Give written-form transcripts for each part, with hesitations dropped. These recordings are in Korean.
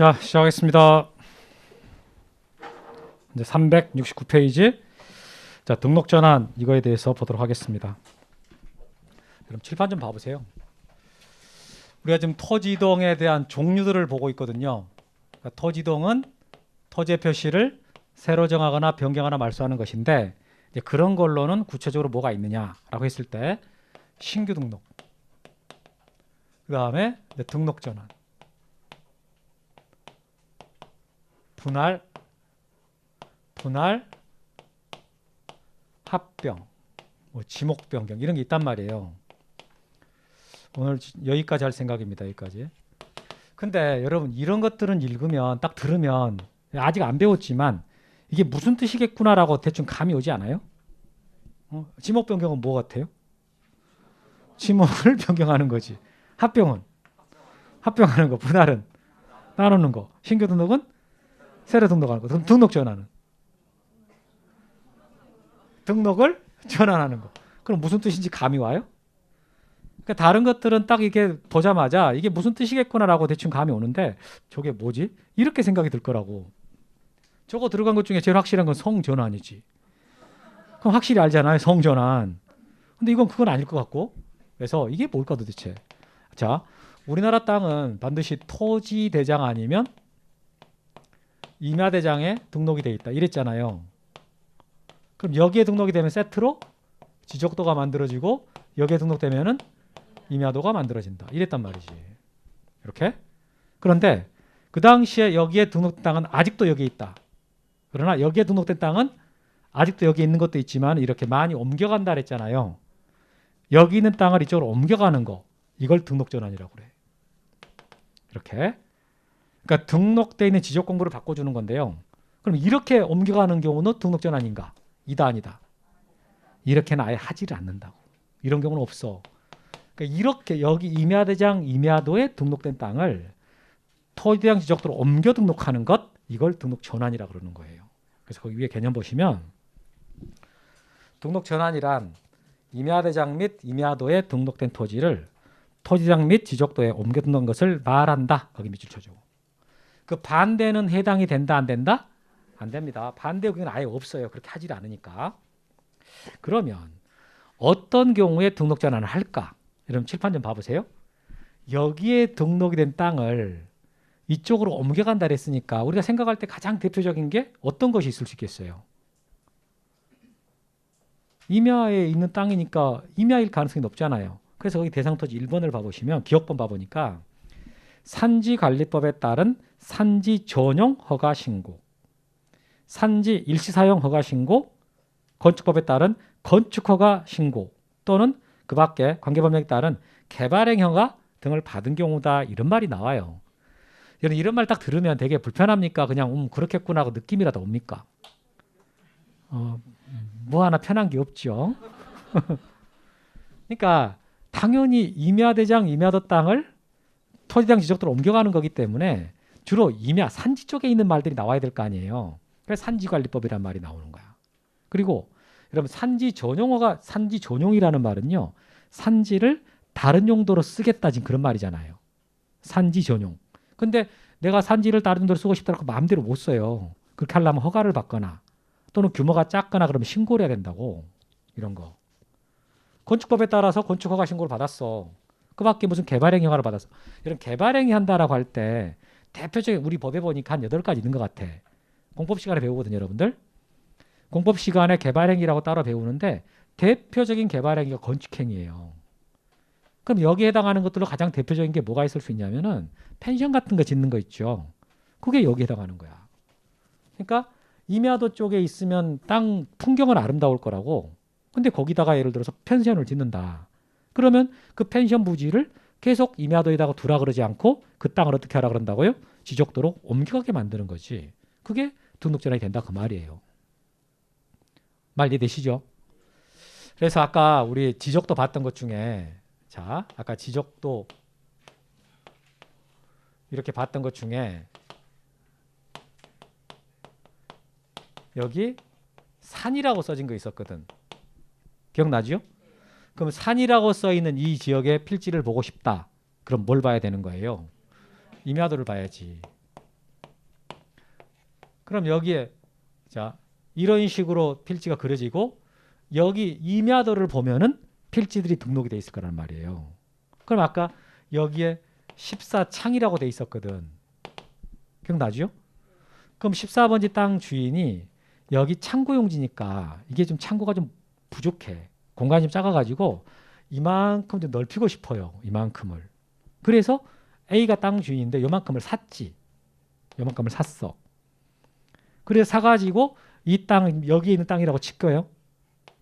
자, 시작하겠습니다. 이제 369페이지. 자, 등록 전환 이거에 대해서 보도록 하겠습니다. 그럼 칠판 좀 봐보세요. 우리가 지금 토지이동에 대한 종류들을 보고 있거든요. 그러니까 토지이동은 토지의 표시를 새로 정하거나 변경하거나 말소하는 것인데, 이제 그런 걸로는 구체적으로 뭐가 있느냐라고 했을 때 신규 등록, 그 다음에 등록 전환, 분할, 합병, 뭐 지목 변경 이런 게 있단 말이에요. 오늘 여기까지 할 생각입니다. 여기까지. 근데 여러분 이런 것들은 읽으면 딱 들으면 아직 안 배웠지만 이게 무슨 뜻이겠구나라고 대충 감이 오지 않아요? 지목 변경은 뭐 같아요? 지목을 변경하는 거지. 합병은 합병하는 거, 분할은 나누는 거, 신규 등록은 새로 등록하는 거, 등록 전환은 등록을 전환하는 거. 그럼 무슨 뜻인지 감이 와요? 그러니까 다른 것들은 딱 이게 보자마자 이게 무슨 뜻이겠구나라고 대충 감이 오는데 저게 뭐지? 이렇게 생각이 들 거라고. 저거 들어간 것 중에 제일 확실한 건 성전환이지. 그럼 확실히 알잖아요. 성전환. 근데 이건 그건 아닐 것 같고. 그래서 이게 뭘까 도대체. 자, 우리나라 땅은 반드시 토지대장 아니면 임야대장에 등록이 돼 있다. 이랬잖아요. 그럼 여기에 등록이 되면 세트로 지적도가 만들어지고 여기에 등록되면은 임야도가 만들어진다. 이랬단 말이지. 이렇게. 그런데 그 당시에 여기에 등록된 땅은 아직도 여기에 있다. 그러나 여기에 등록된 땅은 아직도 여기 있는 것도 있지만 이렇게 많이 옮겨간다 그랬잖아요. 여기 있는 땅을 이쪽으로 옮겨가는 거. 이걸 등록 전환이라고 그래. 이렇게. 그러니까 등록되어 있는 지적 공부를 바꿔주는 건데요. 그럼 이렇게 옮겨가는 경우는 등록 전환인가? 이다 아니다. 이렇게는 아예 하지를 않는다고. 이런 경우는 없어. 그러니까 이렇게 여기 임야대장, 임야도에 등록된 땅을 토지대장 지적도로 옮겨 등록하는 것, 이걸 등록 전환이라고 그러는 거예요. 그래서 거기 위에 개념 보시면 등록 전환이란 임야대장 및 임야도에 등록된 토지를 토지대장 및 지적도에 옮겨 등록한 것을 말한다. 거기 밑줄 쳐줘. 그 반대는 해당이 된다 안 된다? 안 됩니다. 반대 의견은 아예 없어요. 그렇게 하질 않으니까. 그러면 어떤 경우에 등록 전환을 할까? 여러분 칠판 좀 봐보세요. 여기에 등록이 된 땅을 이쪽으로 옮겨간다 그랬으니까 우리가 생각할 때 가장 대표적인 게 어떤 것이 있을 수 있겠어요? 임야에 있는 땅이니까 임야일 가능성이 높잖아요. 그래서 거기 대상토지 1번을 봐보시면 기억번 봐보니까 산지관리법에 따른 산지 전용 허가 신고, 산지 일시사용 허가 신고, 건축법에 따른 건축허가 신고 또는 그 밖에 관계법령에 따른 개발행 허가 등을 받은 경우다. 이런 말이 나와요. 여러분 이런 말 딱 들으면 되게 불편합니까? 그냥 그렇겠구나 하고 느낌이라도 옵니까? 뭐 하나 편한 게 없죠. 그러니까 당연히 임야대장, 임야도 땅을 토지대장 지적도로 옮겨가는 거기 때문에 주로 임야, 산지 쪽에 있는 말들이 나와야 될 거 아니에요. 그래서 산지관리법이라는 말이 나오는 거야. 그리고 여러분 산지 전용어가 산지 전용이라는 말은요. 산지를 다른 용도로 쓰겠다 지금 그런 말이잖아요. 산지 전용. 근데 내가 산지를 다른 용도로 쓰고 싶다고 마음대로 못 써요. 그렇게 하려면 허가를 받거나 또는 규모가 작거나 그러면 신고를 해야 된다고. 이런 거. 건축법에 따라서 건축허가 신고를 받았어. 그 밖에 무슨 개발행위 허가를 받았어. 이런 개발행위 한다라고 할 때 대표적인 우리 법에 보니까 한 8가지 있는 것 같아. 공법 시간에 배우거든요, 여러분들. 공법 시간에 개발행위라고 따로 배우는데 대표적인 개발행위가 건축행위예요. 그럼 여기에 해당하는 것들로 가장 대표적인 게 뭐가 있을 수 있냐면은 펜션 같은 거 짓는 거 있죠. 그게 여기에 해당하는 거야. 그러니까 임야도 쪽에 있으면 땅 풍경은 아름다울 거라고. 근데 거기다가 예를 들어서 펜션을 짓는다. 그러면 그 펜션 부지를 계속 임야도에다가 두라 그러지 않고 그 땅을 어떻게 하라 그런다고요? 지적도로 옮겨가게 만드는 거지. 그게 등록 전환이 된다 그 말이에요. 말 이해되시죠? 그래서 아까 우리 지적도 봤던 것 중에 자, 아까 지적도 이렇게 봤던 것 중에 여기 산이라고 써진 거 있었거든. 기억나죠? 그럼 산이라고 써 있는 이 지역의 필지를 보고 싶다. 그럼 뭘 봐야 되는 거예요? 임야도를 봐야지. 그럼 여기에 자 이런 식으로 필지가 그려지고 여기 임야도를 보면은 필지들이 등록이 돼 있을 거란 말이에요. 그럼 아까 여기에 14창이라고 돼 있었거든. 기억나죠? 그럼 14번지 땅 주인이 여기 창고 용지니까 이게 좀 창고가 좀 부족해. 공간이 좀 작아가지고 이만큼 좀 넓히고 싶어요. 이만큼을. 그래서 A가 땅 주인인데 요만큼을 샀지. 요만큼을 샀어. 그래서 사가지고 이 땅, 여기에 있는 땅이라고 칠 거예요.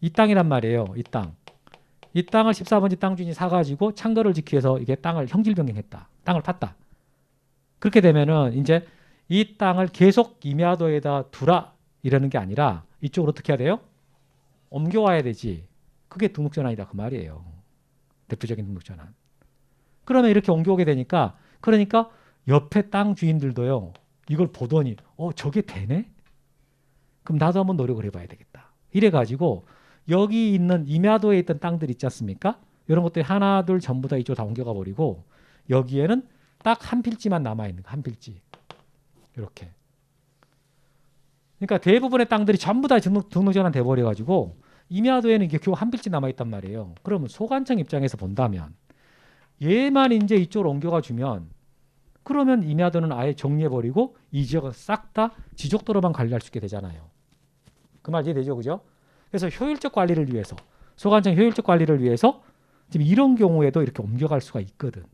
이 땅이란 말이에요. 이 땅. 이 땅을 14번지 땅 주인이 사가지고 창고를 짓기 위해서 이게 땅을 형질 변경했다. 땅을 팠다. 그렇게 되면은 이제 이 땅을 계속 임야도에다 두라 이러는 게 아니라 이쪽으로 어떻게 해야 돼요? 옮겨와야 되지. 그게 등록전환이다 그 말이에요. 대표적인 등록전환. 그러면 이렇게 옮겨오게 되니까 그러니까 옆에 땅 주인들도요. 이걸 보더니 저게 되네? 그럼 나도 한번 노력을 해봐야 되겠다. 이래가지고 여기 있는 임야도에 있던 땅들 있지 않습니까? 이런 것들이 하나 둘 전부 다 이쪽으로 다 옮겨가 버리고 여기에는 딱 한 필지만 남아있는 거. 한 필지. 이렇게. 그러니까 대부분의 땅들이 전부 다 등록전환 돼버려가지고 임야도에는 이게 겨우 한 필지 남아있단 말이에요. 그러면 소관청 입장에서 본다면 얘만 이제 이쪽으로 옮겨가 주면 그러면 임야도는 아예 정리해버리고 이 지역은 싹 다 지적도로만 관리할 수 있게 되잖아요. 그 말 이해되죠? 그죠? 그래서 효율적 관리를 위해서 소관청 효율적 관리를 위해서 지금 이런 경우에도 이렇게 옮겨갈 수가 있거든.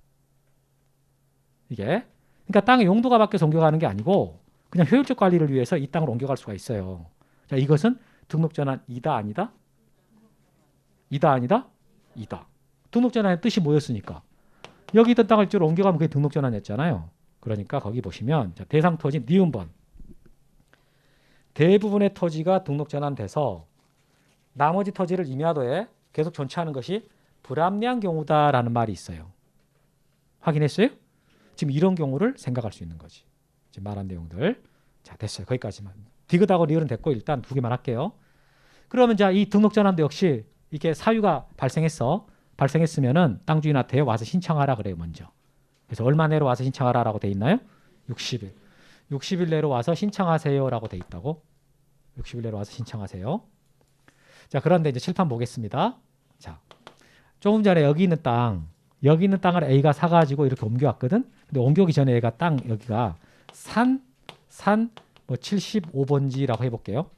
이게 그러니까 땅의 용도가 바뀌어서 옮겨가는 게 아니고 그냥 효율적 관리를 위해서 이 땅을 옮겨갈 수가 있어요. 자, 이것은 등록전환 이다 아니다? 이다 아니다? 이다. 등록전환의 뜻이 뭐였으니까? 여기 있던 땅을 이쪽으로 옮겨가면 그게 등록전환이었잖아요. 그러니까 거기 보시면 자, 대상 토지 니은번 대부분의 토지가 등록전환돼서 나머지 토지를 임야도에 계속 존치하는 것이 불합리한 경우다라는 말이 있어요. 확인했어요? 지금 이런 경우를 생각할 수 있는 거지. 지금 말한 내용들. 자, 됐어요. 거기까지만. 디귿하고 리을은 됐고 일단 두 개만 할게요. 그러면 자, 이 등록전환도 역시 이게 사유가 발생했으면은 땅 주인한테 와서 신청하라 그래요, 먼저. 그래서 얼마 내로 와서 신청하라라고 돼 있나요? 60일. 60일 내로 와서 신청하세요라고 돼 있다고. 60일 내로 와서 신청하세요. 자, 그런데 이제 칠판 보겠습니다. 자, 조금 전에 여기 있는 땅을 A가 사가지고 이렇게 옮겨왔거든. 근데 옮겨오기 전에 얘가 땅 여기가 산 뭐 75번지라고 해볼게요.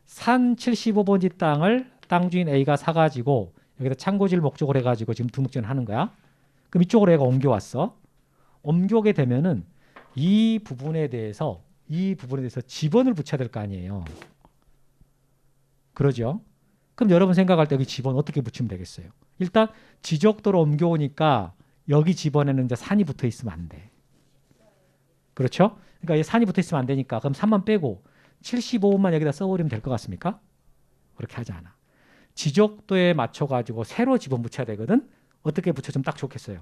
산 75번지 땅을 땅 주인 A가 사가지고 여기다 창고질 목적으로 해가지고 지금 등록전을 하는 거야. 그럼 이쪽으로 얘가 옮겨왔어. 옮겨오게 되면은 이 부분에 대해서 지번을 붙여야 될 거 아니에요. 그러죠? 그럼 여러분 생각할 때 여기 지번 어떻게 붙이면 되겠어요? 일단 지적도로 옮겨오니까 여기 지번에는 이제 산이 붙어 있으면 안 돼. 그렇죠? 그러니까 이 산이 붙어 있으면 안 되니까 그럼 3만 빼고 75번만 여기다 써버리면 될 것 같습니까? 그렇게 하지 않아. 지적도에 맞춰가지고 새로 지번 붙여야 되거든. 어떻게 붙여주면 딱 좋겠어요.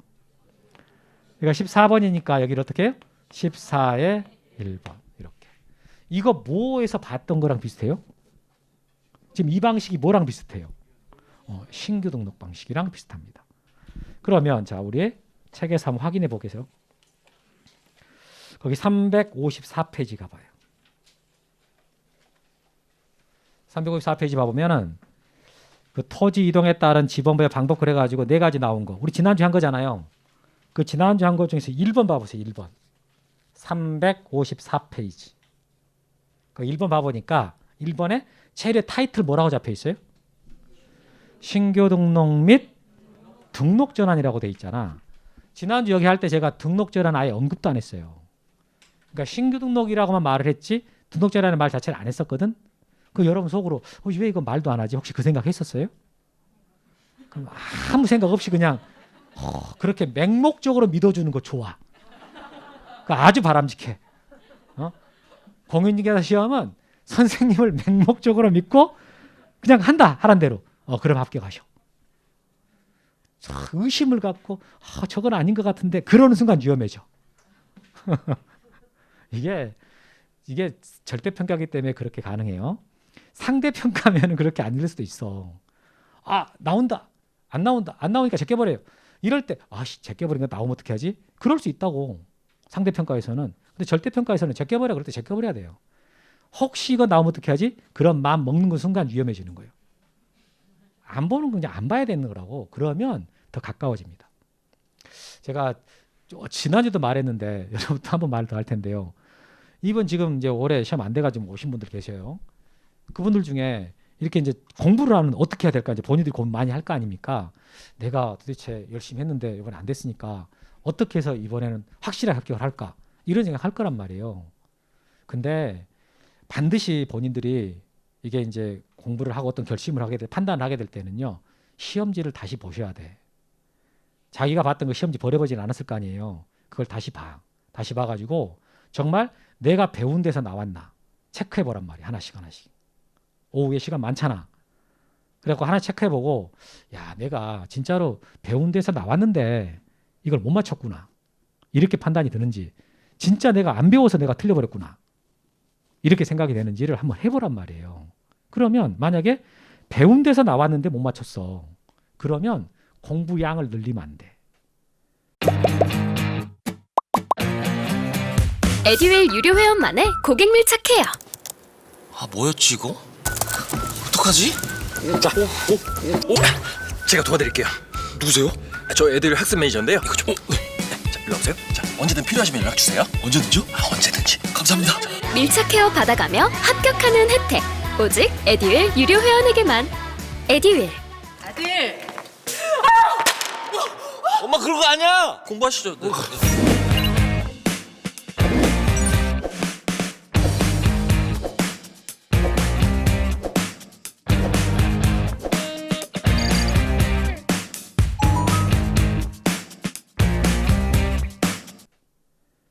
그러니까 14번이니까 여기를 어떻게 해요? 14에 1번 이렇게. 이거 뭐에서 봤던 거랑 비슷해요? 지금 이 방식이 뭐랑 비슷해요? 신규 등록 방식이랑 비슷합니다. 그러면 자, 우리 책에서 한번 확인해 보겠어요. 거기 354페이지 가봐요. 354페이지 봐보면은 그 토지 이동에 따른 지번부의 방법 그래가지고 4가지 나온 거. 우리 지난주에 한 거잖아요. 그 지난주에 한 거 중에서 1번 봐보세요. 1번. 354페이지. 그 1번 봐보니까 1번에 제일 타이틀 뭐라고 잡혀 있어요? 신규 등록 및 등록 전환이라고 돼 있잖아. 지난주 여기 할 때 제가 등록 전환 아예 언급도 안 했어요. 그러니까 신규 등록이라고만 말을 했지 등록 전환의 말 자체를 안 했었거든. 그 여러분 속으로 왜 이거 말도 안 하지? 혹시 그 생각 했었어요? 그럼 아무 생각 없이 그냥 그렇게 맹목적으로 믿어주는 거 좋아. 아주 바람직해. 공인중개사 시험은 선생님을 맹목적으로 믿고 그냥 한다 하란 대로 그럼 합격하셔. 의심을 갖고 저건 아닌 것 같은데 그러는 순간 위험해져. 이게 절대평가기 때문에 그렇게 가능해요. 상대평가면 그렇게 안 될 수도 있어. 나온다. 안 나오니까 제껴버려요. 이럴 때 제껴버리니까 나오면 어떻게 하지? 그럴 수 있다고. 상대평가에서는. 근데 절대평가에서는 제껴버려. 그럴 때 제껴버려야 돼요. 혹시 이거 나오면 어떻게 하지? 그런 마음 먹는 그 순간 위험해지는 거예요. 안 보는 건 그냥 안 봐야 되는 거라고. 그러면 더 가까워집니다. 제가 지난주도 말했는데 여러분도 한번 말 더 할 텐데요. 이번 지금 이제 올해 시험 안 돼가지고 오신 분들 계셔요. 그분들 중에 이렇게 이제 공부를 하면 어떻게 해야 될까 이제 본인들이 고민 많이 할 거 아닙니까? 내가 도대체 열심히 했는데 이번에 안 됐으니까 어떻게 해서 이번에는 확실하게 합격을 할까? 이런 생각 할 거란 말이에요. 근데 반드시 본인들이 이게 이제 공부를 하고 어떤 결심을 하게 될, 판단을 하게 될 때는요. 시험지를 다시 보셔야 돼. 자기가 봤던 그 시험지 버려보진 않았을 거 아니에요. 그걸 다시 봐. 다시 봐가지고 정말 내가 배운 데서 나왔나 체크해보란 말이야. 하나씩 하나씩. 오후에 시간 많잖아. 그래갖고 하나 체크해보고 야 내가 진짜로 배운 데서 나왔는데 이걸 못 맞췄구나. 이렇게 판단이 드는지 진짜 내가 안 배워서 내가 틀려버렸구나. 이렇게 생각이 되는지를 한번 해보란 말이에요. 그러면 만약에 배운 데서 나왔는데 못 맞췄어. 그러면 공부 양을 늘리면 안 돼. 에듀윌 유료 회원만의 고객 밀착해요. 아 뭐였지 이거? 어떡하지? 자, 제가 도와드릴게요. 누구세요? 저 애들 학습 매니저인데요. 이거 좀. 자, 일로 오세요. 자, 언제든 필요하시면 연락 주세요. 언제든지요? 언제든지. 감사합니다. 밀착 케어 받아가며 합격하는 혜택. 오직 에듀윌 유료 회원에게만. 에듀윌. 아들, 엄마 그런 거 아니야. 공부하시죠. 네.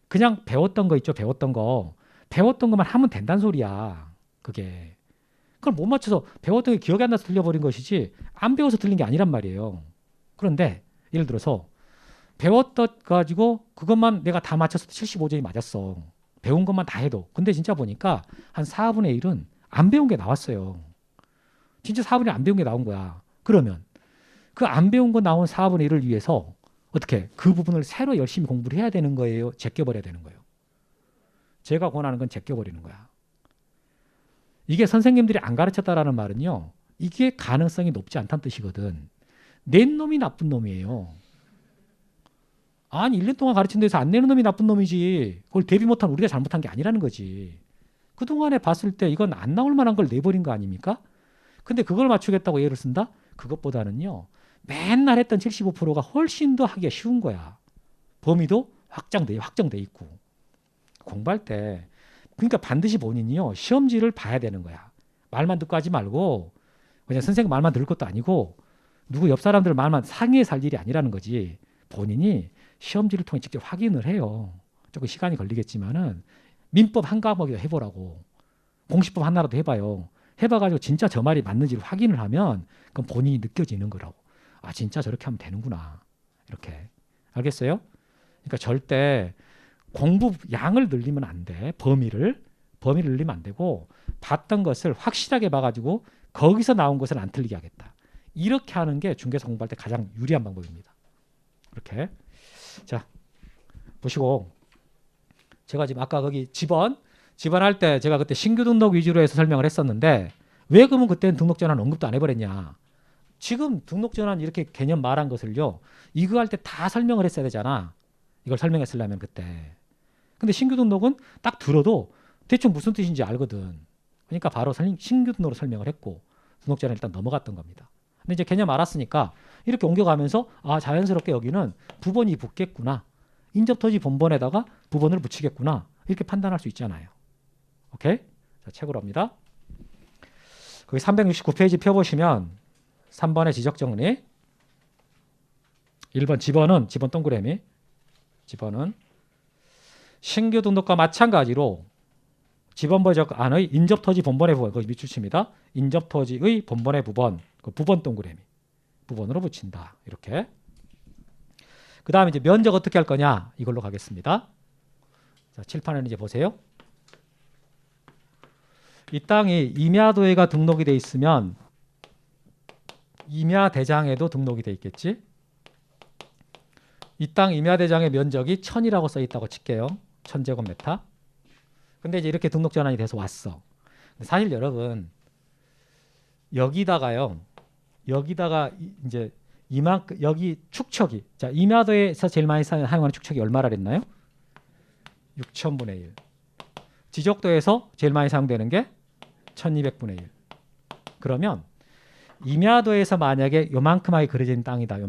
그냥 배웠던 거 있죠. 배웠던 것만 하면 된다는 소리야. 그게. 그걸 못 맞춰서 배웠던 게 기억이 안 나서 틀려버린 것이지 안 배워서 틀린 게 아니란 말이에요. 그런데 예를 들어서 배웠던 가지고 그것만 내가 다 맞춰서 75점이 맞았어. 배운 것만 다 해도. 근데 진짜 보니까 한 4분의 1은 안 배운 게 나왔어요. 진짜 4분의 1 안 배운 게 나온 거야. 그러면 그 안 배운 거 나온 4분의 1을 위해서 어떻게 그 부분을 새로 열심히 공부를 해야 되는 거예요? 제껴버려야 되는 거예요? 제가 권하는 건 제껴버리는 거야. 이게 선생님들이 안 가르쳤다라는 말은요. 이게 가능성이 높지 않다는 뜻이거든. 낸 놈이 나쁜 놈이에요. 아니 1년 동안 가르친 데서 안 내는 놈이 나쁜 놈이지. 그걸 대비 못한 우리가 잘못한 게 아니라는 거지. 그동안에 봤을 때 이건 안 나올 만한 걸 내버린 거 아닙니까? 근데 그걸 맞추겠다고 예를 쓴다? 그것보다는요. 맨날 했던 75%가 훨씬 더 하기가 쉬운 거야. 범위도 확정돼 있고. 공부할 때 그러니까 반드시 본인이요. 시험지를 봐야 되는 거야. 말만 듣고 하지 말고 그냥 선생님 말만 들을 것도 아니고 누구 옆 사람들 말만 상의해서 할 일이 아니라는 거지. 본인이 시험지를 통해 직접 확인을 해요. 조금 시간이 걸리겠지만은 민법 한 과목이라도 해보라고. 공시법 하나라도 해봐요. 해봐가지고 진짜 저 말이 맞는지를 확인을 하면 그건 본인이 느껴지는 거라고. 아 진짜 저렇게 하면 되는구나. 이렇게. 알겠어요? 그러니까 절대 공부 양을 늘리면 안 돼. 범위를 늘리면 안 되고 봤던 것을 확실하게 봐가지고 거기서 나온 것을 안 틀리게 하겠다. 이렇게 하는 게 중개사 공부할 때 가장 유리한 방법입니다. 이렇게. 자 보시고 제가 지금 아까 거기 집원할 때 제가 그때 신규 등록 위주로 해서 설명을 했었는데 왜 그러면 그때는 등록 전환 언급도 안 해버렸냐. 지금 등록 전환 이렇게 개념 말한 것을요. 이거 할 때 다 설명을 했어야 되잖아. 이걸 설명했으려면 그때. 근데 신규 등록은 딱 들어도 대충 무슨 뜻인지 알거든. 그러니까 바로 신규 등록으로 설명을 했고 등록 전환 일단 넘어갔던 겁니다. 근데 이제 개념 알았으니까 이렇게 옮겨가면서 아 자연스럽게 여기는 부번이 붙겠구나. 인접토지 본번에다가 부번을 붙이겠구나. 이렇게 판단할 수 있잖아요. 오케이? 자, 책으로 합니다. 거기 369페이지 펴보시면 3번의 지적정리 1번 집원 동그라미 집원은 신규 등록과 마찬가지로 지번번적 안의 인접토지 본번의 부분 거기 밑줄칩니다. 인접토지의 본번의 부번 그 부번 동그라미 부번으로 붙인다. 이렇게 그 다음에 이제 면적 어떻게 할 거냐 이걸로 가겠습니다. 자, 칠판에는 이제 보세요. 이 땅이 임야도에가 등록이 돼 있으면 임야대장에도 등록이 돼 있겠지. 이 땅 임야대장의 면적이 1000이라고 써 있다고 칠게요. 1000제곱미터. 근데 이제 이렇게 등록 전환이 돼서 왔어. 근데 사실 여러분 여기다가 이제 이만큼 여기 축척이 자 임야도에서 제일 많이 사용하는 축척이 얼마라 그랬나요? 6,000분의 1. 지적도에서 제일 많이 사용되는 게 1,200분의 1. 그러면 임야도에서 만약에 요만큼하게 그려진 땅이다.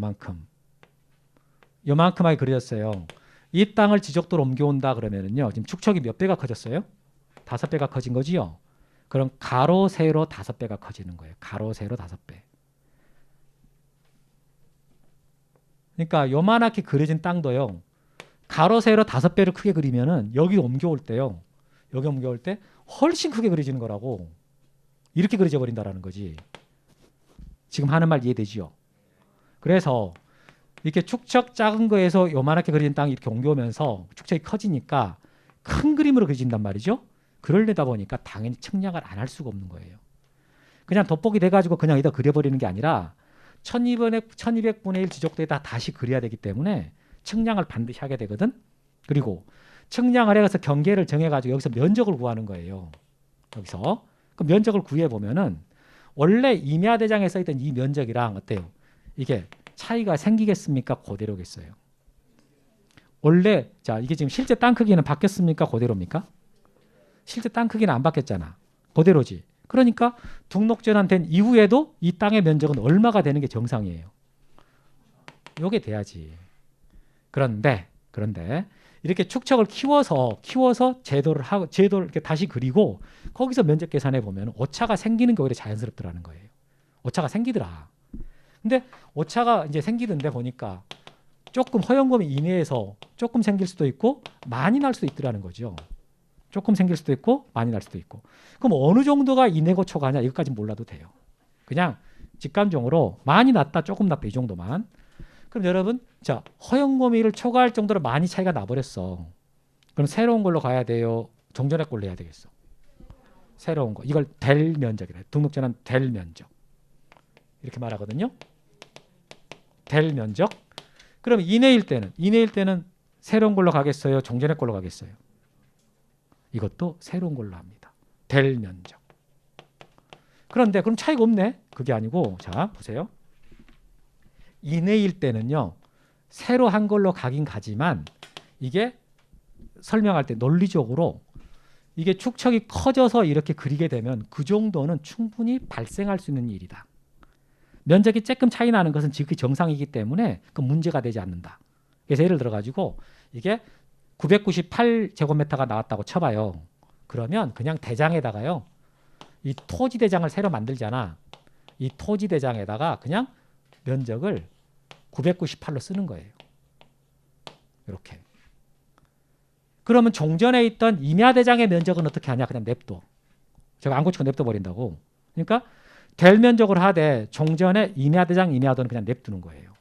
요만큼하게 그려졌어요. 이 땅을 지적도로 옮겨온다 그러면은요. 지금 축척이 몇 배가 커졌어요? 5배가 커진 거지요. 그럼 가로 세로 5배가 커지는 거예요. 가로 세로 5배. 그러니까 요만하게 그려진 땅도요. 가로 세로 5배를 크게 그리면은 여기 옮겨올 때요. 여기 옮겨올 때 훨씬 크게 그려지는 거라고. 이렇게 그려져 버린다라는 거지. 지금 하는 말 이해되지요? 그래서 이렇게 축척 작은 거에서 요만하게 그려진 땅이 이렇게 옮겨오면서 축척이 커지니까 큰 그림으로 그려진단 말이죠. 그러려다 보니까 당연히 측량을 안 할 수가 없는 거예요. 그냥 돋보기 돼가지고 그냥 여기다 그려버리는 게 아니라 1200분의 1 지적도에다 다시 그려야 되기 때문에 측량을 반드시 하게 되거든. 그리고 측량을 해서 경계를 정해가지고 여기서 면적을 구하는 거예요. 여기서 그 면적을 구해보면은 원래 임야대장에 써있던 이 면적이랑 어때요? 이게 차이가 생기겠습니까? 그대로겠어요. 원래 자 이게 지금 실제 땅 크기는 바뀌었습니까? 그대로입니까? 실제 땅 크기는 안 바뀌었잖아. 그대로지. 그러니까 등록 전환된 이후에도 이 땅의 면적은 얼마가 되는 게 정상이에요. 요게 돼야지. 그런데 이렇게 축척을 키워서 제도를 이렇게 다시 그리고 거기서 면적 계산해 보면 오차가 생기는 게 오히려 자연스럽더라는 거예요. 오차가 생기더라. 근데 오차가 이제 생기던데 보니까 조금 허용범위 이내에서 조금 생길 수도 있고 많이 날 수도 있더라는 거죠. 조금 생길 수도 있고 많이 날 수도 있고. 그럼 어느 정도가 이내고 초과냐 이것까지 몰라도 돼요. 그냥 직감적으로 많이 났다 조금 났다 이 정도만. 그럼 여러분 자 허용 범위를 초과할 정도로 많이 차이가 나버렸어. 그럼 새로운 걸로 가야 돼요? 종전의 걸로 해야 되겠어? 새로운 거. 이걸 될 면적이래. 등록 전환 될 면적. 이렇게 말하거든요. 될 면적. 그럼 이내일 때는 새로운 걸로 가겠어요? 종전의 걸로 가겠어요? 이것도 새로운 걸로 합니다. 될 면적. 그런데 그럼 차이가 없네. 그게 아니고 자 보세요. 이내일 때는요. 새로 한 걸로 가긴 가지만 이게 설명할 때 논리적으로 이게 축척이 커져서 이렇게 그리게 되면 그 정도는 충분히 발생할 수 있는 일이다. 면적이 조금 차이 나는 것은 지극히 정상이기 때문에 그 문제가 되지 않는다. 그래서 예를 들어 가지고 이게 998제곱미터가 나왔다고 쳐봐요. 그러면 그냥 대장에다가요. 이 토지 대장을 새로 만들잖아. 이 토지 대장에다가 그냥 면적을 998로 쓰는 거예요. 이렇게. 그러면 종전에 있던 임야대장의 면적은 어떻게 하냐? 그냥 냅둬. 제가 안 고치고 냅둬 버린다고. 그러니까 될 면적으로 하되 종전에 임야대장, 임야도는 그냥 냅두는 거예요.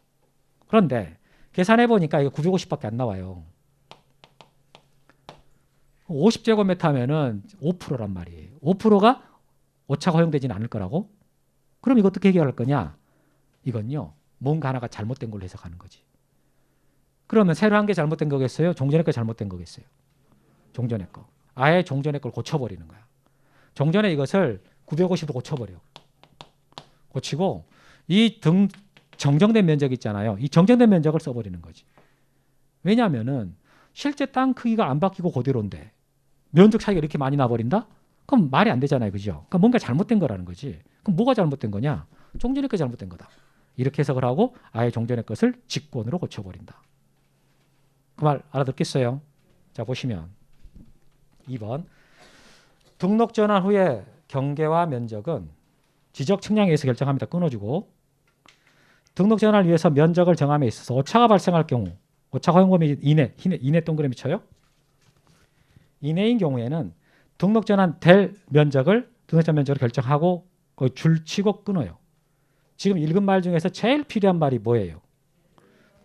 그런데 계산해 보니까 이거 950밖에 안 나와요. 50제곱미터 하면은 5%란 말이에요. 5%가 오차가 허용되지는 않을 거라고? 그럼 이거 어떻게 해결할 거냐? 이건요. 뭔가 하나가 잘못된 걸로 해석하는 거지. 그러면 새로 한 게 잘못된 거겠어요? 종전의 거 잘못된 거겠어요? 종전의 거. 아예 종전의 걸 고쳐버리는 거야. 종전에 이것을 950으로 고쳐버려. 고치고 이 정정된 면적 있잖아요. 이 정정된 면적을 써버리는 거지. 왜냐하면은 실제 땅 크기가 안 바뀌고 그대로인데 면적 차이가 이렇게 많이 나버린다? 그럼 말이 안 되잖아요. 그죠? 그러니까 뭔가 잘못된 거라는 거지. 그럼 뭐가 잘못된 거냐? 종전의 거 잘못된 거다. 이렇게 해석을 하고 아예 종전의 것을 직권으로 고쳐버린다. 그 말 알아듣겠어요? 자 보시면 2번 등록 전환 후에 경계와 면적은 지적 측량에 의해서 결정합니다. 끊어주고 등록 전환을 위해서 면적을 정함에 있어서 오차가 발생할 경우 오차 허용 범위 이내 동그라미 쳐요. 이내인 경우에는 등록 전환 될 면적을 등록 전환 면적으로 결정하고 그 줄 치고 끊어요. 지금 읽은 말 중에서 제일 필요한 말이 뭐예요?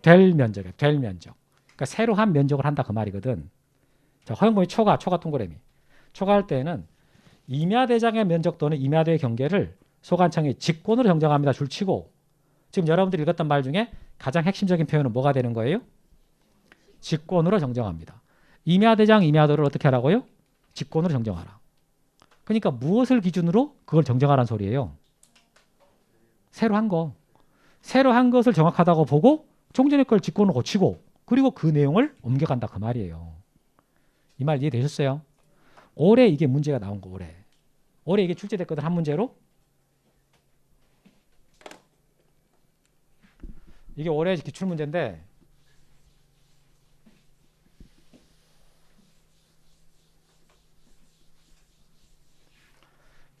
될 면적이에요. 될 면적. 그러니까 새로 한 면적을 한다 그 말이거든. 자, 허용범위 초과 동그라미. 초과할 때는 임야대장의 면적 또는 임야대의 경계를 소관청이 직권으로 정정합니다. 줄치고 지금 여러분들이 읽었던 말 중에 가장 핵심적인 표현은 뭐가 되는 거예요? 직권으로 정정합니다. 임야대장, 임야도를 어떻게 하라고요? 직권으로 정정하라. 그러니까 무엇을 기준으로 그걸 정정하라는 소리예요. 새로 한 거. 새로 한 것을 정확하다고 보고 종전의 걸 직권으로 고치고 그리고 그 내용을 옮겨간다 그 말이에요. 이 말 이해되셨어요? 올해 이게 문제가 나온 거 올해. 올해 이게 출제됐거든 한 문제로. 이게 올해 기출 문제인데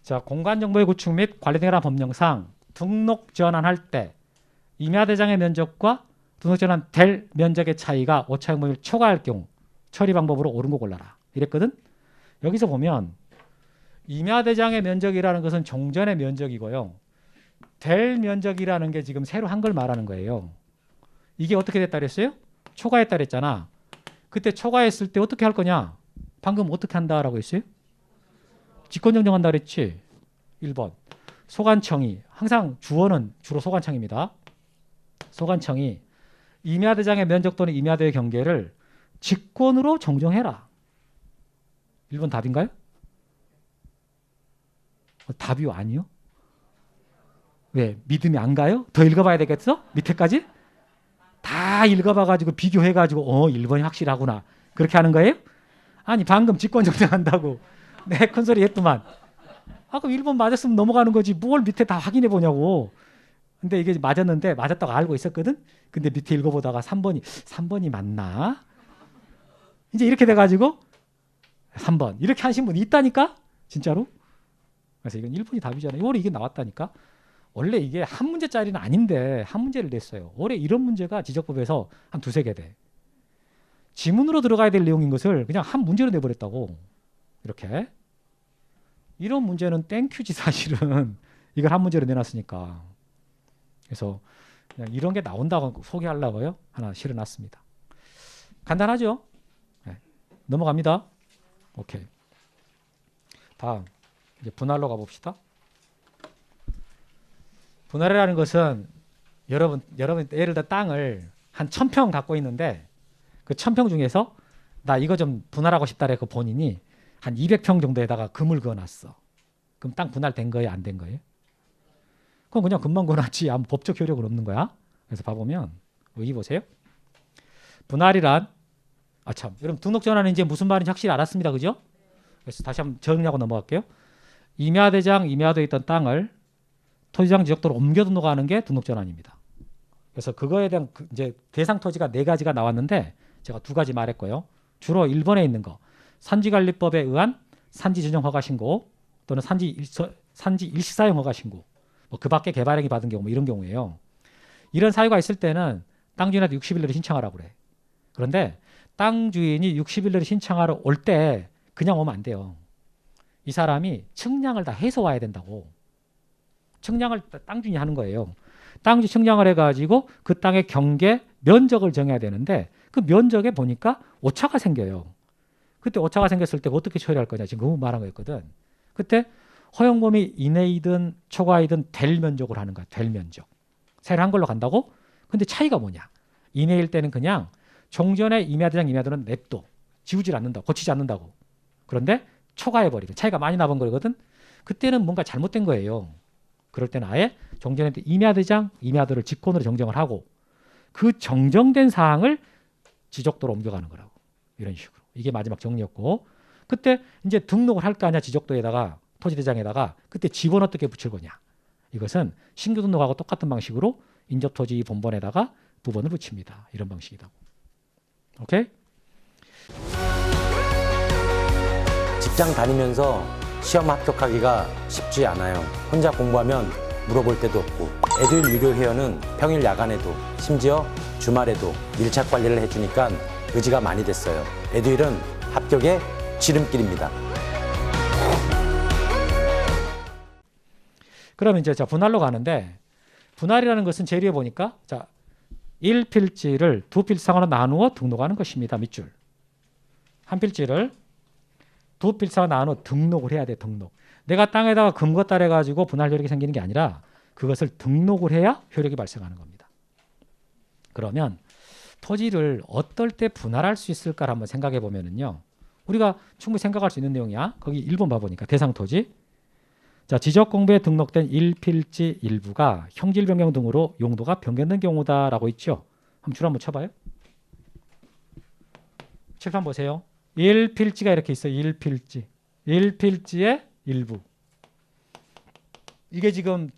자, 공간정보의 구축 및 관련에 관한 법령상 등록 전환할 때 임야대장의 면적과 등록 전환될 면적의 차이가 오차범위를 초과할 경우 처리 방법으로 옳은 거 골라라. 이랬거든. 여기서 보면 임야대장의 면적이라는 것은 종전의 면적이고요. 될 면적이라는 게 지금 새로 한 걸 말하는 거예요. 이게 어떻게 됐다 그랬어요? 초과했다 그랬잖아. 그때 초과했을 때 어떻게 할 거냐? 방금 어떻게 한다라고 했어요? 직권 정정한다 그랬지. 1번. 소관청이 항상 주어는 주로 소관청입니다. 소관청이 임야대장의 면적 또는 임야대의 경계를 직권으로 정정해라. 1번 답인가요? 답이 아니요? 왜? 믿음이 안 가요? 더 읽어봐야 되겠어? 밑에까지? 다 읽어봐가지고 비교해가지고 1번이 확실하구나. 그렇게 하는 거예요? 아니 방금 직권 정정한다고 내 큰소리 했더만. 그럼 1번 맞았으면 넘어가는 거지 뭘 밑에 다 확인해 보냐고. 근데 이게 맞았는데 맞았다고 알고 있었거든. 근데 밑에 읽어보다가 3번이 맞나? 이제 이렇게 돼가지고 3번 이렇게 하신 분이 있다니까 진짜로. 그래서 이건 1번이 답이잖아요. 올해 이게 나왔다니까. 원래 이게 한 문제짜리는 아닌데 한 문제를 냈어요. 올해 이런 문제가 지적법에서 한 두세 개 돼. 지문으로 들어가야 될 내용인 것을 그냥 한 문제로 내버렸다고. 이렇게. 이런 문제는 땡큐지 사실은. 이걸 한 문제로 내놨으니까. 그래서 그냥 이런 게 나온다고 소개하려고요. 하나 실어놨습니다. 간단하죠? 네. 넘어갑니다. 오케이. 다음 이제 분할로 가봅시다. 분할이라는 것은 여러분 예를 들어 땅을 한 1000평 갖고 있는데 그 1000평 중에서 나 이거 좀 분할하고 싶다래 그 본인이 한 200평 정도에다가 금을 그어놨어. 그럼 땅 분할된 거예요? 안 된 거예요? 그럼 그냥 금방 그어놨지. 아무 법적 효력은 없는 거야. 그래서 봐보면 여기 보세요. 분할이란 여러분 등록 전환은 이제 무슨 말인지 확실히 알았습니다. 그죠? 그래서 다시 한번 정리하고 넘어갈게요. 임야대장, 임야도에 있던 땅을 토지장 지적도로 옮겨 등록하는 게 등록 전환입니다. 그래서 그거에 대한 이제 대상 토지가 4가지가 나왔는데 제가 2가지 말했고요. 주로 1번에 있는 거 산지관리법에 의한 산지 지정 허가 신고 또는 산지 일시 사용 허가 신고 뭐 그 밖에 개발행위 받은 경우 뭐 이런 경우예요. 이런 사유가 있을 때는 땅 주인한테 60일 내로 신청하라고 그래. 그런데 땅 주인이 60일 내로 신청하러 올 때 그냥 오면 안 돼요. 이 사람이 측량을 다 해서 와야 된다고. 측량을 땅 주인이 하는 거예요. 땅 주인 측량을 해가지고 그 땅의 경계 면적을 정해야 되는데 그 면적에 보니까 오차가 생겨요. 그때 오차가 생겼을 때 어떻게 처리할 거냐 지금 그 말한 거였거든. 그때 허용 범위 이내이든 초과이든 될 면적으로 하는 거야. 될 면적. 새로 한 걸로 간다고? 근데 차이가 뭐냐? 이내일 때는 그냥 종전의 임야대장 임야도는 냅둬. 지우질 않는다. 고치지 않는다고. 그런데 초과해버리고 차이가 많이 나본 거거든. 그때는 뭔가 잘못된 거예요. 그럴 때는 아예 종전의 임야대장 임야도를 직권으로 정정을 하고 그 정정된 사항을 지적도로 옮겨가는 거라고. 이런 식으로. 이게 마지막 정리였고 그때 이제 등록을 할 거 아니야. 지적도에다가 토지대장에다가 그때 지번 어떻게 붙일 거냐. 이것은 신규 등록하고 똑같은 방식으로 인접토지 본번에다가 부번을 붙입니다. 이런 방식이다. 오케이? 직장 다니면서 시험 합격하기가 쉽지 않아요. 혼자 공부하면 물어볼 데도 없고 에듀윌 유료 회원은 평일 야간에도 심지어 주말에도 밀착 관리를 해주니까 의지가 많이 됐어요. 에듀윌은 합격의 지름길입니다. 그러면 이제 분할로 가는데 분할이라는 것은 제일 위에 보니까 1필지를 2필상으로 나누어 등록하는 것입니다. 밑줄. 한 필지를 2필상으로 나누어 등록을 해야 돼. 등록. 내가 땅에다가 금 걷다 해가지고 분할 효력이 생기는 게 아니라 그것을 등록을 해야 효력이 발생하는 겁니다. 그러면 토지를 어떨 때 분할할 수 있을까를 한번 생각해 보면은요. 우리가 충분히 생각할 수 있는 내용이야. 거기 1번 봐보니까 대상 토지. 자, 지적공부에 등록된 일필지 일부가 형질 변경 등으로 용도가 변경된 경우다라고 있죠. 한번 줄 한번 쳐봐요. 칠판 보세요. 일필지가 이렇게 있어요. 일필지. 일필지의 일부. 이게 지금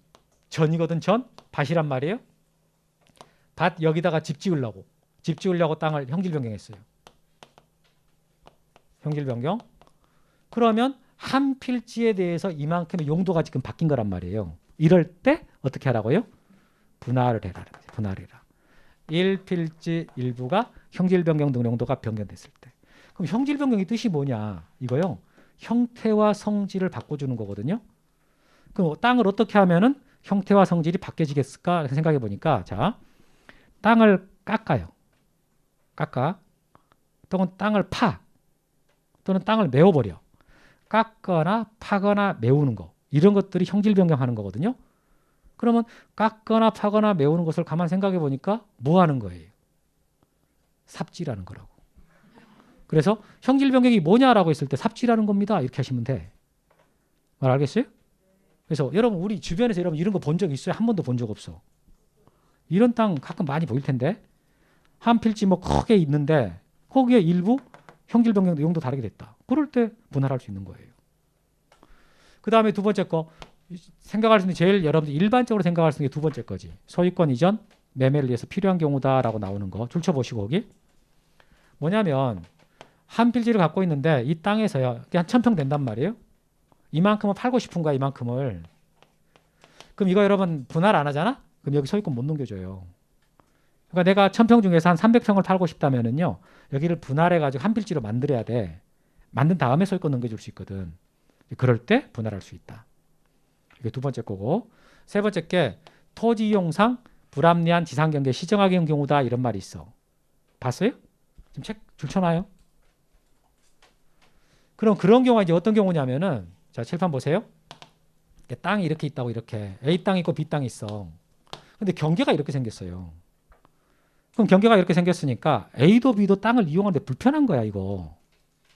전이거든. 전. 밭이란 말이에요. 밭 여기다가 집 지으려고 땅을 형질 변경했어요. 형질 변경. 그러면 한 필지에 대해서 이만큼의 용도가 지금 바뀐 거란 말이에요. 이럴 때 어떻게 하라고요? 분할을 해라. 분할을 해라. 1필지 일부가 형질 변경 등 용도가 변경됐을 때. 그럼 형질 변경의 뜻이 뭐냐? 이거요. 형태와 성질을 바꿔주는 거거든요. 그럼 땅을 어떻게 하면은 형태와 성질이 바뀌어지겠을까 생각해 보니까, 자, 땅을 깎아요. 깎아. 또는 땅을 파. 또는 땅을 메워버려. 깎거나 파거나 메우는 거. 이런 것들이 형질 변경하는 거거든요. 그러면 깎거나 파거나 메우는 것을 가만 생각해 보니까 뭐 하는 거예요? 삽질하는 거라고. 그래서 형질 변경이 뭐냐라고 했을 때 삽질하는 겁니다. 이렇게 하시면 돼. 말 알겠어요? 그래서 여러분 우리 주변에서 여러분 이런 거 본 적 있어요? 한 번도 본 적 없어. 이런 땅 가끔 많이 보일 텐데 한 필지 뭐 크게 있는데 거기에 일부 형질 변경 용도 다르게 됐다. 그럴 때 분할할 수 있는 거예요. 그 다음에 두 번째 거 생각할 수 있는 제일 여러분들 일반적으로 생각할 수 있는 게 두 번째 거지. 소유권 이전 매매를 위해서 필요한 경우다라고 나오는 거 줄 쳐보시고 거기 뭐냐면 한 필지를 갖고 있는데 이 땅에서요 한 1000평 된단 말이에요. 이만큼을 팔고 싶은 거야. 이만큼을. 그럼 이거 여러분 분할 안 하잖아? 그럼 여기 소유권 못 넘겨줘요. 그러니까 내가 1000평 중에서 한 300평을 팔고 싶다면은요 여기를 분할해가지고 한 필지로 만들어야 돼. 만든 다음에 소유권 넘겨줄 수 있거든. 그럴 때 분할할 수 있다. 이게 두 번째 거고, 세 번째 게 토지 이용상 불합리한 지상경계 시정하기 경우다 이런 말이 있어. 봤어요? 지금 책 줄쳐놔요. 그럼 그런 경우가 이제 어떤 경우냐면은 자 칠판 보세요. 땅이 이렇게 있다고 이렇게 A 땅 있고 B 땅이 있어. 근데 경계가 이렇게 생겼어요. 그럼 경계가 이렇게 생겼으니까 A도 B도 땅을 이용하는데 불편한 거야 이거.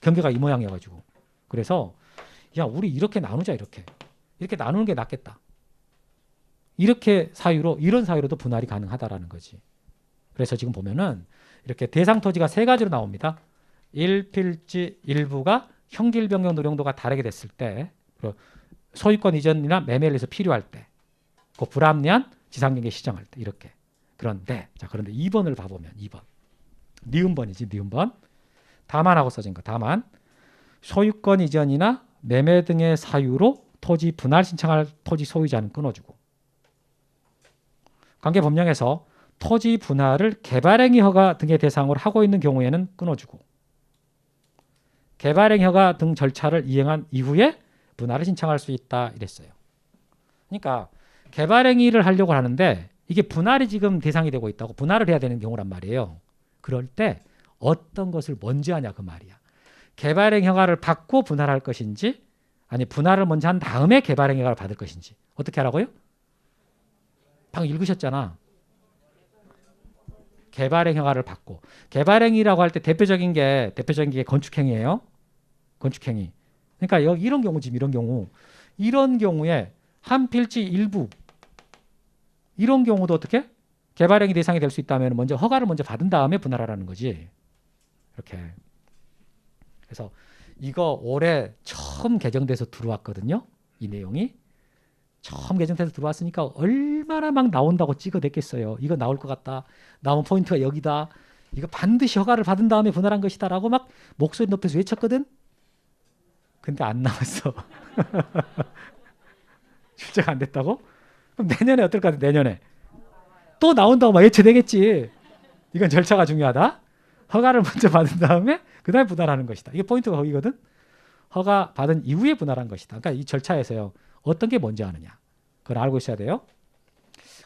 경계가 이 모양이어가지고. 그래서 야 우리 이렇게 나누자 이렇게 나누는 게 낫겠다. 이렇게 사유로 이런 사유로도 분할이 가능하다라는 거지. 그래서 지금 보면은 이렇게 대상 토지가 세 가지로 나옵니다. 일필지 일부가 형질 변경 노령도가 다르게 됐을 때, 그리고 소유권 이전이나 매매를 해서 필요할 때, 그 불합리한 지상경계 시정할 때 이렇게. 그런데 2번을 봐보면 2번 니은번이지 니은번 다만하고 써진 거 다만 소유권 이전이나 매매 등의 사유로 토지 분할 신청할 토지 소유자는 끊어주고 관계 법령에서 토지 분할을 개발행위 허가 등의 대상으로 하고 있는 경우에는 끊어주고 개발행위 허가 등 절차를 이행한 이후에 분할을 신청할 수 있다 이랬어요. 그러니까 개발행위를 하려고 하는데 이게 분할이 지금 대상이 되고 있다고 분할을 해야 되는 경우란 말이에요. 그럴 때 어떤 것을 먼저 하냐 그 말이야. 개발행위 허가를 받고 분할할 것인지 아니 분할을 먼저 한 다음에 개발행위 허가를 받을 것인지 어떻게 하라고요? 방금 읽으셨잖아. 개발행위 허가를 받고 개발행위라고 할 때 대표적인 게 건축행위예요. 건축행위. 그러니까 여기 이런 경우 지금 이런 경우에 한 필지 일부 이런 경우도 어떻게 개발행위 대상이 될 수 있다면 먼저 허가를 먼저 받은 다음에 분할하라는 거지. 이렇게. 그래서 이거 올해 처음 개정돼서 들어왔거든요. 이 내용이 처음 개정돼서 들어왔으니까 얼마나 막 나온다고 찍어댔겠어요. 이거 나올 것 같다. 나온 포인트가 여기다. 이거 반드시 허가를 받은 다음에 분할한 것이다라고 막 목소리 높여서 외쳤거든. 근데 안 나왔어. 출제가 안 됐다고? 그럼 내년에 어떨 것 같아? 내년에 또 나온다고 막 외쳐대겠지. 이건 절차가 중요하다. 허가를 먼저 받은 다음에 그 다음에 분할하는 것이다. 이게 포인트가 거기거든. 허가 받은 이후에 분할한 것이다. 그러니까 이 절차에서요. 어떤 게 먼저 하느냐. 그걸 알고 있어야 돼요.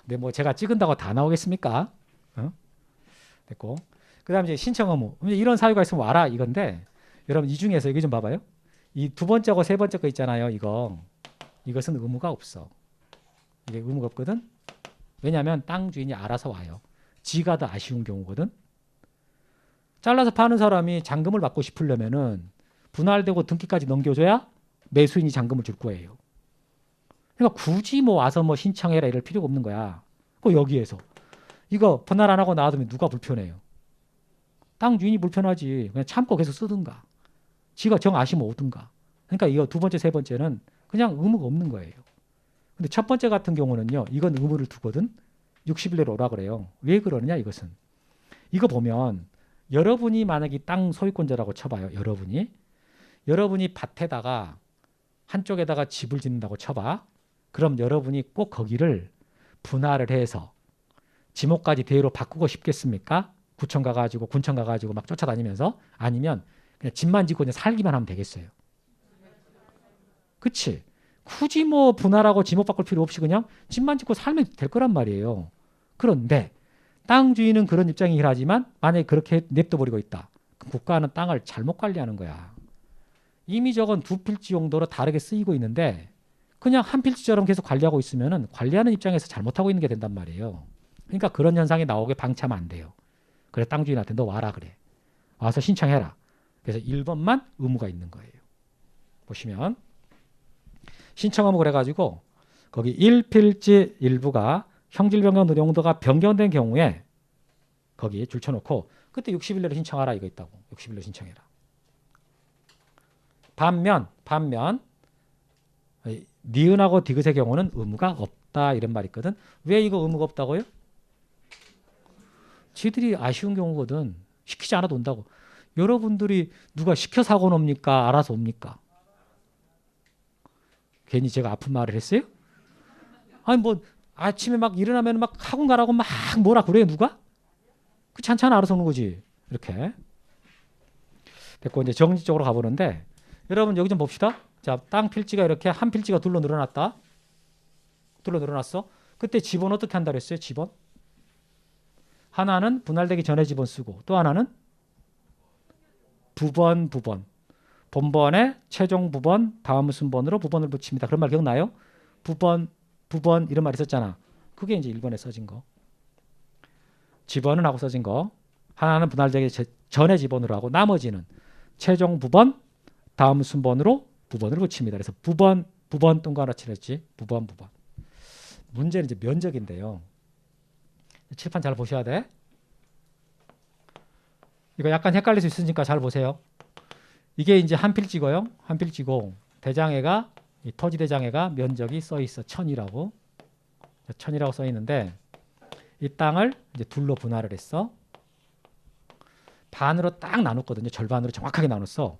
근데 뭐 제가 찍은다고 다 나오겠습니까? 됐고. 그 다음에 이제 신청 의무. 이런 사유가 있으면 와라 이건데 여러분 이 중에서 여기 좀 봐봐요. 이 두 번째하고 세 번째 거 있잖아요. 이것은 의무가 없어. 이게 의무가 없거든. 왜냐하면 땅 주인이 알아서 와요. 지가 더 아쉬운 경우거든. 잘라서 파는 사람이 잔금을 받고 싶으려면은 분할되고 등기까지 넘겨줘야 매수인이 잔금을 줄 거예요. 그러니까 굳이 뭐 와서 뭐 신청해라 이럴 필요가 없는 거야. 그 여기에서 이거 분할 안 하고 놔두면 누가 불편해요? 땅 주인이 불편하지. 그냥 참고 계속 쓰든가. 지가 정 아시면 오든가. 그러니까 이거 두 번째, 세 번째는 그냥 의무가 없는 거예요. 근데 첫 번째 같은 경우는요. 이건 의무를 두거든. 60일 내로 오라 그래요. 왜 그러느냐 이것은. 이거 보면 여러분이 만약에 땅 소유권자라고 쳐봐요. 여러분이 밭에다가 한쪽에다가 집을 짓는다고 쳐봐. 그럼 여러분이 꼭 거기를 분할을 해서 지목까지 대로 바꾸고 싶겠습니까? 군청 가가지고 막 쫓아다니면서. 아니면 그냥 집만 짓고 그냥 살기만 하면 되겠어요. 그치? 굳이 뭐 분할하고 지목 바꿀 필요 없이 그냥 집만 짓고 살면 될 거란 말이에요. 그런데 땅 주인은 그런 입장이긴 하지만 만약에 그렇게 냅둬버리고 있다. 그럼 국가는 땅을 잘못 관리하는 거야. 이미 저건 두 필지 용도로 다르게 쓰이고 있는데 그냥 한 필지처럼 계속 관리하고 있으면은 관리하는 입장에서 잘못하고 있는 게 된단 말이에요. 그러니까 그런 현상이 나오게 방치하면 안 돼요. 그래 땅 주인한테 너 와라 그래. 와서 신청해라. 그래서 1번만 의무가 있는 거예요. 보시면 신청 의무 그래가지고 거기 1필지 일부가 형질 변경 용도가 변경된 경우에 거기 줄쳐놓고 그때 60일 내로 신청하라 이거 있다고. 60일 내로 신청해라. 반면 니은하고 디귿의 경우는 의무가 없다 이런 말이 있거든. 왜 이거 의무가 없다고요? 지들이 아쉬운 경우거든. 시키지 않아도 온다고. 여러분들이 누가 시켜서 하고 옵니까? 알아서 옵니까? 괜히 제가 아픈 말을 했어요? 아니 뭐 아침에 막 일어나면 막 학원 가라고 막 뭐라 그래요 누가? 그 찬찬 알아서 오는 거지. 이렇게 됐고 이제 정식적으로 가보는데 여러분 여기 좀 봅시다. 자, 땅 필지가 이렇게 한 필지가 둘로 늘어났다. 둘로 늘어났어. 그때 지번 어떻게 한다 그랬어요? 지번. 하나는 분할되기 전에 지번 쓰고 또 하나는 부번. 본번에 최종 부번 다음 순번으로 부번을 붙입니다. 그런 말 기억나요? 부번 이런 말 있었잖아. 그게 이제 1번에 써진 거. 지번은 하고 써진 거. 하나는 분할되기 전에 지번으로 하고 나머지는 최종 부번 다음 순번으로 부번을 붙입니다. 그래서 부번 동그라미 칠했지. 부번. 문제는 이제 면적인데요. 칠판 잘 보셔야 돼. 이거 약간 헷갈릴 수 있으니까 잘 보세요. 이게 이제 한 필지고요. 한 필지고 대장해가 이 토지 대장해가 면적이 써 있어. 1000이라고. 1000이라고 써 있는데 이 땅을 이제 둘로 분할을 했어. 반으로 딱 나눴거든요. 절반으로 정확하게 나눴어.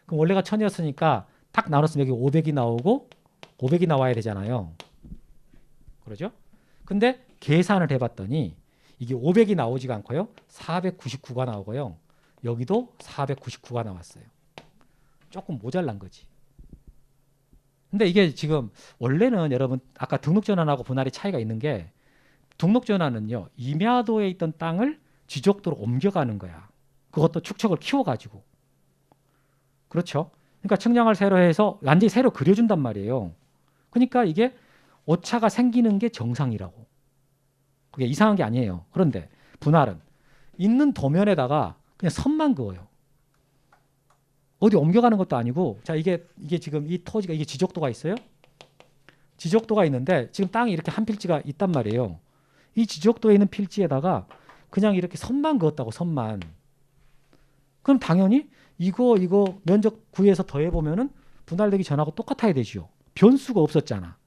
그럼 원래가 1000이었으니까 딱 나눴으면 여기 500이 나오고 500이 나와야 되잖아요. 그러죠? 근데 계산을 해봤더니 이게 500이 나오지가 않고요. 499가 나오고요. 여기도 499가 나왔어요. 조금 모자란 거지. 근데 이게 지금 원래는 여러분 아까 등록전환하고 분할이 차이가 있는 게 등록전환은요. 임야도에 있던 땅을 지적도로 옮겨가는 거야. 그것도 축척을 키워가지고. 그렇죠? 그러니까 측량을 새로 해서 완전히 새로 그려준단 말이에요. 그러니까 이게 오차가 생기는 게 정상이라고. 그게 이상한 게 아니에요. 그런데 분할은 있는 도면에다가 그냥 선만 그어요. 어디 옮겨가는 것도 아니고 자 이게 지금 이 토지가 이게 지적도가 있어요. 지적도가 있는데 지금 땅이 이렇게 한 필지가 있단 말이에요. 이 지적도에 있는 필지에다가 그냥 이렇게 선만 그었다고 선만. 그럼 당연히 이거 면적 구해서 더해보면은 분할되기 전하고 똑같아야 되지요. 변수가 없었잖아.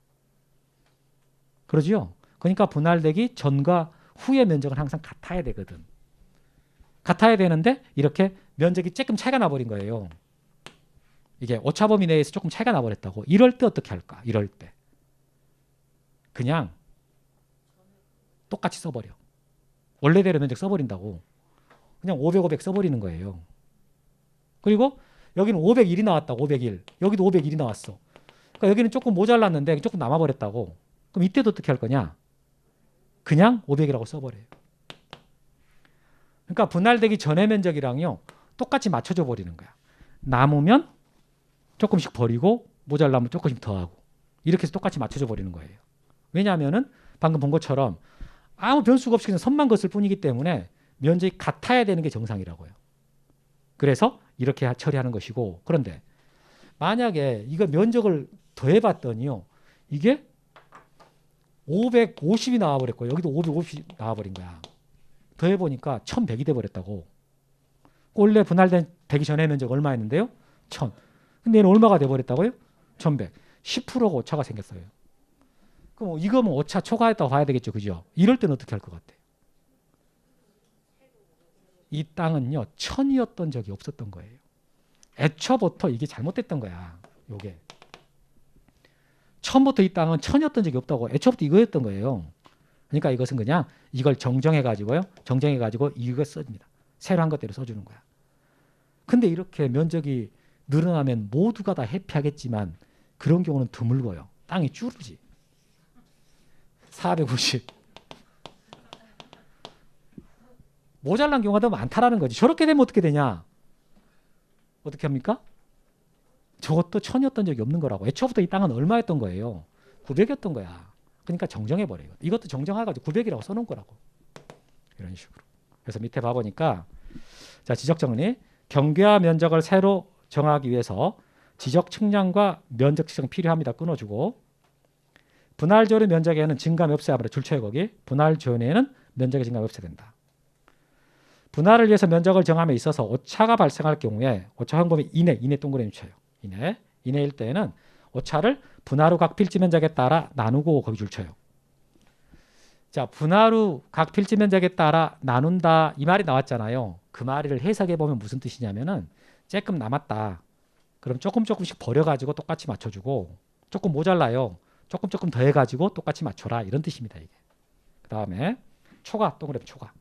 그러지요? 그러니까 분할되기 전과 후의 면적은 항상 같아야 되거든. 같아야 되는데 이렇게 면적이 조금 차이가 나버린 거예요. 이게 오차 범위 내에서 조금 차이가 나버렸다고. 이럴 때 어떻게 할까? 이럴 때. 그냥 똑같이 써버려. 원래대로 면적 써버린다고. 그냥 500 써버리는 거예요. 그리고 여기는 501이 나왔다. 501. 여기도 501이 나왔어. 그러니까 여기는 조금 모자랐는데 조금 남아버렸다고. 그럼 이때도 어떻게 할 거냐? 그냥 500이라고 써버려요. 그러니까 분할되기 전의 면적이랑요. 똑같이 맞춰줘 버리는 거야. 남으면 조금씩 버리고 모자라면 조금씩 더하고. 이렇게 해서 똑같이 맞춰줘 버리는 거예요. 왜냐하면은 방금 본 것처럼 아무 변수가 없이 그냥 선만 걷을 뿐이기 때문에 면적이 같아야 되는 게 정상이라고요. 그래서 이렇게 처리하는 것이고, 그런데 만약에 이거 면적을 더해봤더니요, 이게 550이 나와버렸고 여기도 550이 나와버린 거야. 더해보니까 1100이 돼버렸다고. 원래 분할되기 전에 면적 얼마였는데요? 1000. 근데 얘는 얼마가 돼버렸다고요? 1100. 10%가 오차가 생겼어요. 그럼 이거 뭐 오차 초과했다고 봐야 되겠죠, 그죠? 이럴 때는 어떻게 할 것 같아요? 이 땅은요 1000이었던 적이 없었던 거예요. 애초부터 이게 잘못됐던 거야. 요게 처음부터 이 땅은 1000이었던 적이 없다고. 애초부터 이거였던 거예요. 그러니까 이것은 그냥 이걸 정정해 가지고요, 정정해 가지고 이거 써줍니다. 새로 한 것대로 써주는 거야. 근데 이렇게 면적이 늘어나면 모두가 다 해피하겠지만 그런 경우는 드물고요. 땅이 줄지. 450. 모자란 경우가 더 많다라는 거지. 저렇게 되면 어떻게 되냐? 어떻게 합니까? 저것도 1000이었던 적이 없는 거라고. 애초부터 이 땅은 얼마였던 거예요? 900이었던 거야. 그러니까 정정해버려요. 이것도 정정해가지고 900이라고 써놓은 거라고. 이런 식으로. 그래서 밑에 봐보니까 자, 지적 정리. 경계와 면적을 새로 정하기 위해서 지적 측량과 면적 측정 필요합니다. 끊어주고, 분할 조류 면적에는 증감이 없어야 합니다. 줄쳐요 거기. 분할 조류에는 면적의 증감이 없어야 된다. 분할을 위해서 면적을 정함에 있어서 오차가 발생할 경우에 오차 항범위 이내 동그라미 쳐요. 이내일 때에는 오차를 분할 후 각 필지 면적에 따라 나누고 거기 줄쳐요. 자, 분할 후 각 필지 면적에 따라 나눈다 이 말이 나왔잖아요. 그 말을 해석해 보면 무슨 뜻이냐면은 조금 남았다. 그럼 조금씩 버려가지고 똑같이 맞춰주고, 조금 모자라요. 조금 더 해가지고 똑같이 맞춰라, 이런 뜻입니다. 이게. 그 다음에 초과, 동그라미 초과.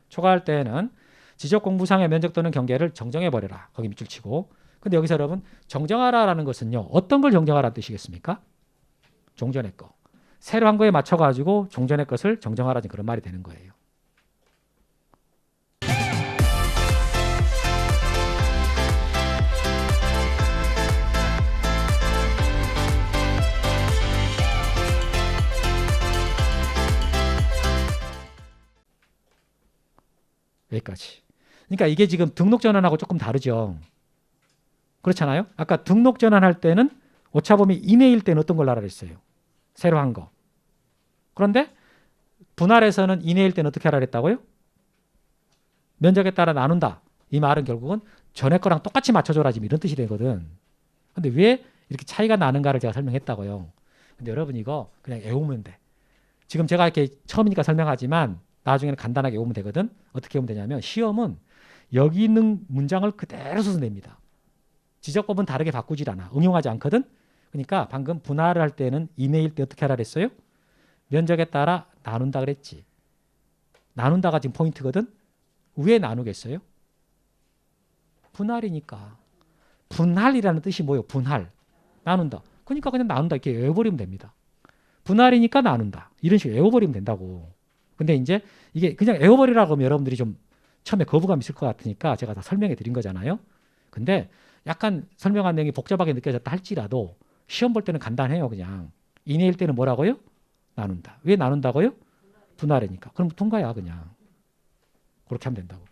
초과할 때에는 지적 공부상의 면적 또는 경계를 정정해 버려라. 거기 밑줄 치고. 근데 여기서 여러분 정정하라라는 것은요, 어떤 걸 정정하라는 뜻이겠습니까? 종전의 거. 새로 한 거에 맞춰가지고 종전의 것을 정정하라는 그런 말이 되는 거예요. 여기까지. 그러니까 이게 지금 등록 전환하고 조금 다르죠. 그렇잖아요. 아까 등록 전환할 때는 오차범위 이내일 때는 어떤 걸 하라 그랬어요? 새로 한 거. 그런데 분할에서는 이내일 때는 어떻게 하라 그랬다고요? 면적에 따라 나눈다. 이 말은 결국은 전에 거랑 똑같이 맞춰줘라, 지금 이런 뜻이 되거든. 근데 왜 이렇게 차이가 나는가를 제가 설명했다고요. 근데 여러분 이거 그냥 외우면 돼. 지금 제가 이렇게 처음이니까 설명하지만 나중에는 간단하게 외우면 되거든. 어떻게 외우면 되냐면 시험은 여기 있는 문장을 그대로 써서 냅니다. 지적법은 다르게 바꾸질 않아. 응용하지 않거든. 그러니까 방금 분할을 할 때는 이내일 때 어떻게 하라 그랬어요? 면적에 따라 나눈다 그랬지. 나눈다가 지금 포인트거든. 왜 나누겠어요? 분할이니까. 분할이라는 뜻이 뭐예요? 분할. 나눈다. 그러니까 그냥 나눈다 이렇게 외워버리면 됩니다. 분할이니까 나눈다. 이런 식으로 외워버리면 된다고. 근데 이제 이게 그냥 외워버리라고 하면 여러분들이 좀 처음에 거부감 있을 것 같으니까 제가 다 설명해 드린 거잖아요. 근데 약간 설명한 내용이 복잡하게 느껴졌다 할지라도 시험 볼 때는 간단해요. 그냥 이내일 때는 뭐라고요? 나눈다. 왜 나눈다고요? 분할이니까. 그럼 통과야 그냥. 그렇게 하면 된다고.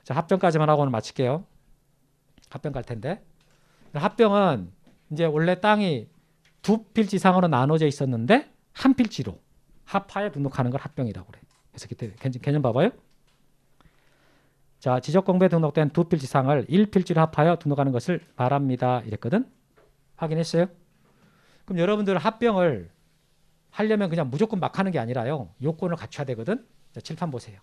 자, 합병까지만 하고는 마칠게요. 합병 갈 텐데. 합병은 이제 원래 땅이 두 필지 이상으로 나눠져 있었는데 한 필지로 합하에 등록하는 걸 합병이라고 그래. 그래서 그때 개념 봐봐요. 자, 지적공부에 등록된 두 필지 이상을 1필지로 합하여 등록하는 것을 말합니다. 이랬거든. 확인했어요? 그럼 여러분들은 합병을 하려면 그냥 무조건 막 하는 게 아니라요. 요건을 갖춰야 되거든. 자, 칠판 보세요.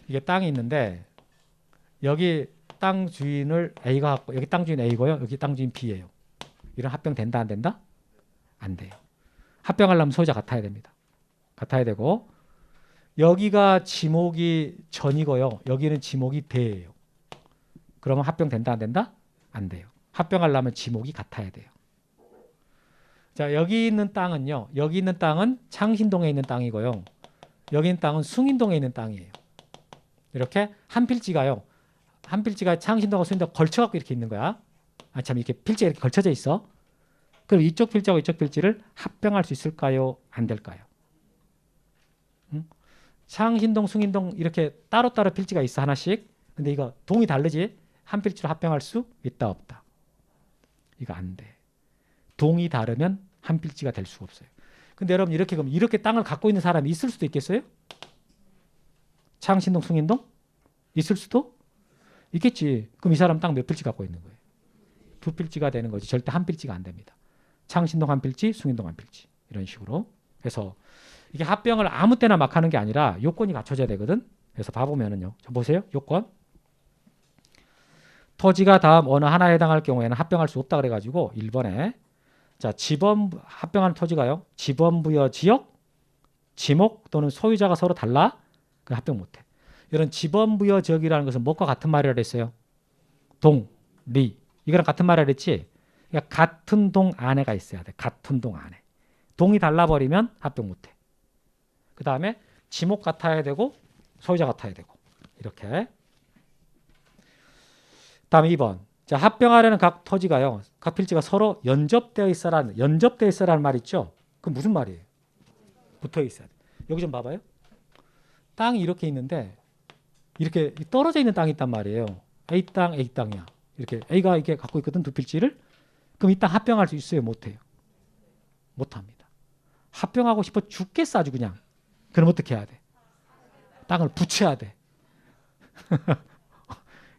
이게 땅이 있는데 여기 땅 주인을 A가 갖고, 여기 땅 주인 A고요. 여기 땅 주인 B예요. 이런 합병 된다 안 된다? 안 돼요. 합병하려면 소유자 같아야 됩니다. 같아야 되고, 여기가 지목이 전이고요. 여기는 지목이 대예요. 그러면 합병 된다 안 된다? 안 돼요. 합병하려면 지목이 같아야 돼요. 자, 여기 있는 땅은요. 여기 있는 땅은 창신동에 있는 땅이고요. 여기 있는 땅은 숭인동에 있는 땅이에요. 이렇게 한 필지가요. 한 필지가 창신동하고 숭인동 걸쳐갖고 이렇게 있는 거야. 아, 참, 이렇게 필지가 이렇게 걸쳐져 있어. 그럼 이쪽 필지하고 이쪽 필지를 합병할 수 있을까요? 안 될까요? 응? 창신동, 숭인동 이렇게 따로따로 필지가 있어 하나씩. 근데 이거 동이 다르지? 한 필지로 합병할 수 있다 없다? 이거 안 돼. 동이 다르면 한 필지가 될 수가 없어요. 근데 여러분 이렇게 그럼 이렇게 땅을 갖고 있는 사람이 있을 수도 있겠어요? 창신동, 숭인동? 있을 수도 있겠지. 그럼 이 사람 땅 몇 필지 갖고 있는 거예요? 두 필지가 되는 거지. 절대 한 필지가 안 됩니다. 창신동 한 필지, 숭인동 한 필지. 이런 식으로. 그래서 이게 합병을 아무 때나 막 하는 게 아니라 요건이 갖춰져야 되거든. 그래서 봐보면은요. 자, 보세요. 요건. 토지가 다음 어느 하나에 해당할 경우에는 합병할 수 없다 그래가지고 1번에 자 지번 합병하는 토지가요. 지번부여 지역, 지목 또는 소유자가 서로 달라? 그 합병 못해. 이런 지번부여 지역이라는 것은 뭐과 같은 말이라 그랬어요? 동, 리. 이거랑 같은 말이라 그랬지? 그러니까 같은 동 안에가 있어야 돼. 같은 동 안에. 동이 달라버리면 합병 못해. 그 다음에 지목 같아야 되고 소유자 같아야 되고 이렇게. 다음 2번. 자, 합병하려는 각 토지가요. 각 필지가 서로 연접되어 있어라는 말 있죠? 그럼 무슨 말이에요? 붙어 있어야 돼. 여기 좀 봐봐요. 땅이 이렇게 있는데 이렇게 떨어져 있는 땅이 있단 말이에요. A 땅, A 땅이야. 이렇게 A가 이렇게 갖고 있거든 두 필지를. 그럼 이 땅 합병할 수 있어요? 못해요? 못합니다. 합병하고 싶어 죽겠어 아주 그냥. 그럼 어떻게 해야 돼? 땅을 붙여야 돼.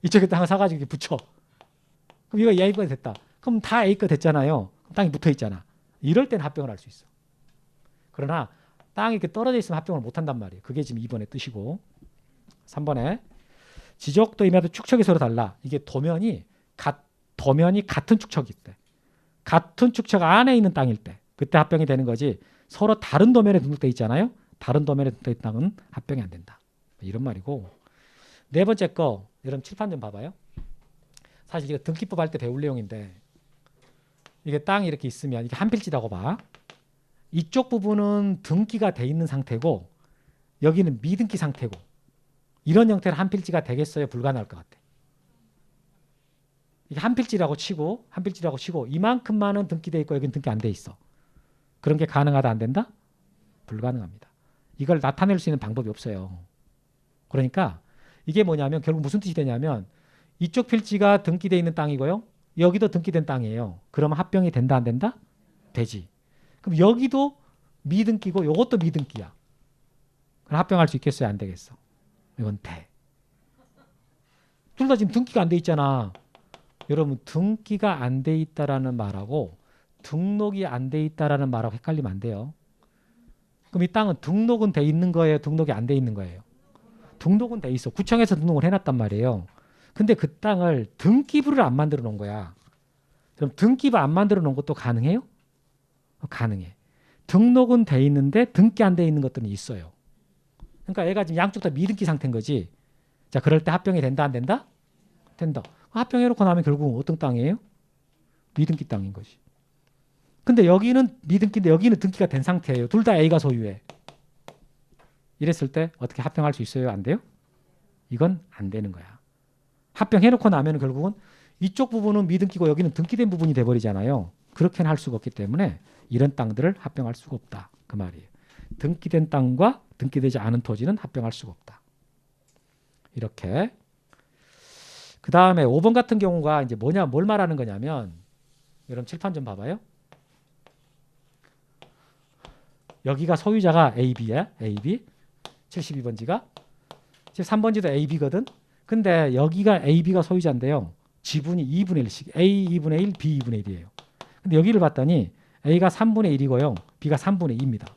이쪽에 땅을 사가지고 이렇게 붙여. 그럼 이거 A가 됐다. 그럼 다 A가 됐잖아요. 땅이 붙어 있잖아. 이럴 때는 합병을 할 수 있어. 그러나 땅이 이렇게 떨어져 있으면 합병을 못 한단 말이에요. 그게 지금 2번의 뜻이고. 3번에 지적도 임야도 축척이 서로 달라. 이게 도면이 같은 축척이 있대. 같은 축척 안에 있는 땅일 때 그때 합병이 되는 거지. 서로 다른 도면에 등록돼 있잖아요. 다른 도면에 등록돼 있는 땅은 합병이 안 된다. 이런 말이고. 네 번째 거 여러분 칠판 좀 봐봐요. 사실 이거 등기법 할 때 배울 내용인데 이게 땅이 이렇게 있으면 이게 한 필지라고 봐. 이쪽 부분은 등기가 돼 있는 상태고 여기는 미등기 상태고 이런 형태로 한 필지가 되겠어요? 불가능할 것 같아. 이게 한 필지라고 치고 이만큼만은 등기돼 있고 여기는 등기 안 돼 있어. 그런 게 가능하다 안 된다? 불가능합니다. 이걸 나타낼 수 있는 방법이 없어요. 그러니까 이게 뭐냐면 결국 무슨 뜻이 되냐면 이쪽 필지가 등기돼 있는 땅이고요. 여기도 등기된 땅이에요. 그러면 합병이 된다 안 된다? 되지. 그럼 여기도 미등기고 이것도 미등기야. 그럼 합병할 수 있겠어요? 안 되겠어? 이건 돼. 둘 다 지금 등기가 안 돼 있잖아. 여러분 등기가 안 돼 있다라는 말하고 등록이 안 돼 있다라는 말하고 헷갈리면 안 돼요. 그럼 이 땅은 등록은 돼 있는 거예요? 등록이 안 돼 있는 거예요? 등록은 돼 있어. 구청에서 등록을 해놨단 말이에요. 근데 그 땅을 등기부를 안 만들어 놓은 거야. 그럼 등기부 안 만들어 놓은 것도 가능해요? 가능해. 등록은 돼 있는데 등기 안 돼 있는 것들은 있어요. 그러니까 얘가 지금 양쪽 다 미등기 상태인 거지. 자, 그럴 때 합병이 된다 안 된다? 된다. 합병해놓고 나면 결국은 어떤 땅이에요? 미등기 땅인 거지. 근데 여기는 미등기인데 여기는 등기가 된 상태예요. 둘 다 A가 소유해. 이랬을 때 어떻게 합병할 수 있어요? 안 돼요? 이건 안 되는 거야. 합병해놓고 나면 결국은 이쪽 부분은 미등기고 여기는 등기된 부분이 돼버리잖아요. 그렇게는 할 수가 없기 때문에 이런 땅들을 합병할 수가 없다. 그 말이에요. 등기된 땅과 등기되지 않은 토지는 합병할 수가 없다. 이렇게. 그 다음에 5번 같은 경우가 이제 뭘 말하는 거냐면 여러분 칠판 좀 봐봐요. 여기가 소유자가 AB야. AB. 72번지가. 73번지도 AB거든. 근데 여기가 AB가 소유자인데요. 지분이 2분의 1씩. A 2분의 1, B 2분의 1이에요. 근데 여기를 봤더니 A가 3분의 1이고요. B가 3분의 2입니다.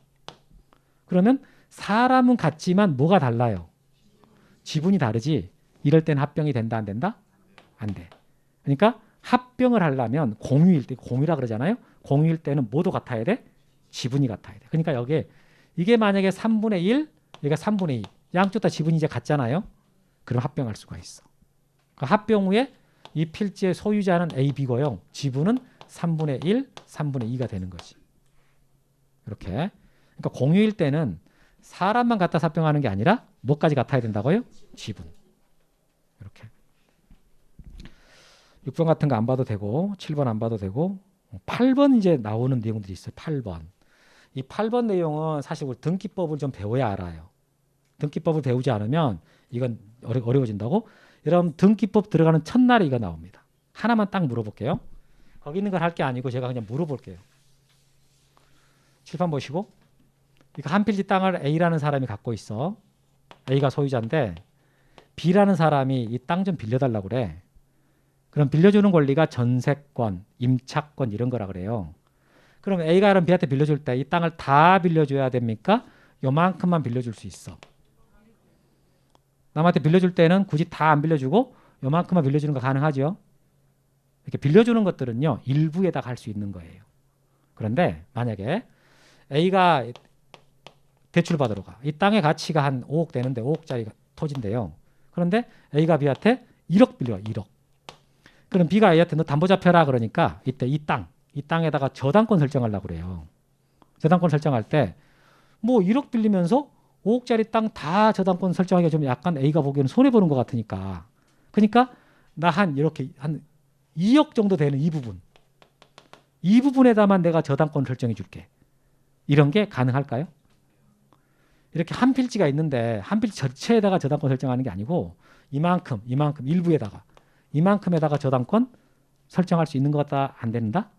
그러면 사람은 같지만 뭐가 달라요? 지분이 다르지. 이럴 땐 합병이 된다 안 된다? 안 돼. 그러니까 합병을 하려면 공유일 때, 공유라 그러잖아요. 공유일 때는 뭐도 같아야 돼? 지분이 같아야 돼. 그러니까 이게 만약에 3분의 1, 얘가 3분의 2. 양쪽 다 지분이 이제 같잖아요. 그럼 합병할 수가 있어. 그러니까 합병 후에 이 필지의 소유자는 AB고요. 지분은 3분의 1, 3분의 2가 되는 거지. 이렇게. 그러니까 공유일 때는 사람만 갖다 합병하는 게 아니라 뭐까지 같아야 된다고요? 지분. 이렇게. 6번 같은 거 안 봐도 되고 7번 안 봐도 되고 8번 이제 나오는 내용들이 있어요. 8번. 이 8번 내용은 사실 우리 등기법을 좀 배워야 알아요. 등기법을 배우지 않으면 이건 어려워진다고. 여러분 등기법 들어가는 첫날에 이거 나옵니다. 하나만 딱 물어볼게요. 거기 있는 걸 할 게 아니고 제가 그냥 물어볼게요. 칠판 보시고 이거 한 필지 땅을 A라는 사람이 갖고 있어. A가 소유자인데 B라는 사람이 이 땅 좀 빌려달라고 그래. 그럼 빌려주는 권리가 전세권, 임차권 이런 거라 그래요. 그럼 A가 그럼 B한테 빌려줄 때 이 땅을 다 빌려줘야 됩니까? 요만큼만 빌려줄 수 있어. 남한테 빌려줄 때는 굳이 다 안 빌려주고 요만큼만 빌려주는 거 가능하죠. 이렇게 빌려주는 것들은요 일부에다 갈 수 있는 거예요. 그런데 만약에 A가 대출 받으러 가. 이 땅의 가치가 한 5억 되는데 5억짜리 토지인데요. 그런데 A가 B한테 1억 빌려와. 1억. 그럼 B가 A한테 너 담보 잡혀라 그러니까 이때 이 땅에다가 저당권 설정하려고 그래요. 저당권 설정할 때 뭐 1억 빌리면서 5억짜리 땅 다 저당권 설정하기가 좀 약간 A가 보기에는 손해보는 것 같으니까. 그러니까 나 이렇게 한 2억 정도 되는 이 부분에다만 내가 저당권 설정해 줄게. 이런 게 가능할까요? 이렇게 한 필지가 있는데 한 필지 전체에다가 저당권 설정하는 게 아니고 이만큼 일부에다가 이만큼에다가 저당권 설정할 수 있는 것 같다 안 된다?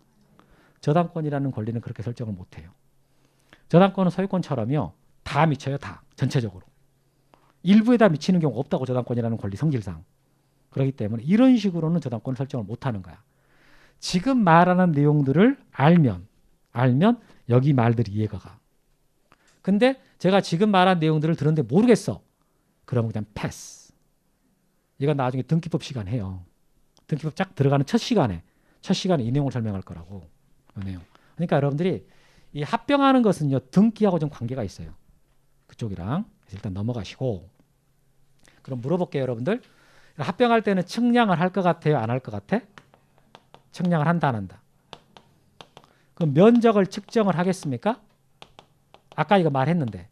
저당권이라는 권리는 그렇게 설정을 못해요. 저당권은 소유권처럼요. 다 미쳐요. 다. 전체적으로. 일부에다 미치는 경우가 없다고 저당권이라는 권리 성질상. 그렇기 때문에 이런 식으로는 저당권 설정을 못하는 거야. 지금 말하는 내용들을 알면 여기 말들이 이해가 가. 근데 제가 지금 말한 내용들을 들었는데 모르겠어. 그러면 그냥 패스. 이건 나중에 등기법 시간 해요. 등기법 쫙 들어가는 첫 시간에 이 내용을 설명할 거라고. 이 내용. 그러니까 여러분들이 이 합병하는 것은요 등기하고 좀 관계가 있어요. 그쪽이랑. 일단 넘어가시고. 그럼 물어볼게요, 여러분들. 합병할 때는 측량을 할 것 같아요, 안 할 것 같아? 측량을 한다, 안 한다? 그럼 면적을 측정을 하겠습니까? 아까 이거 말했는데.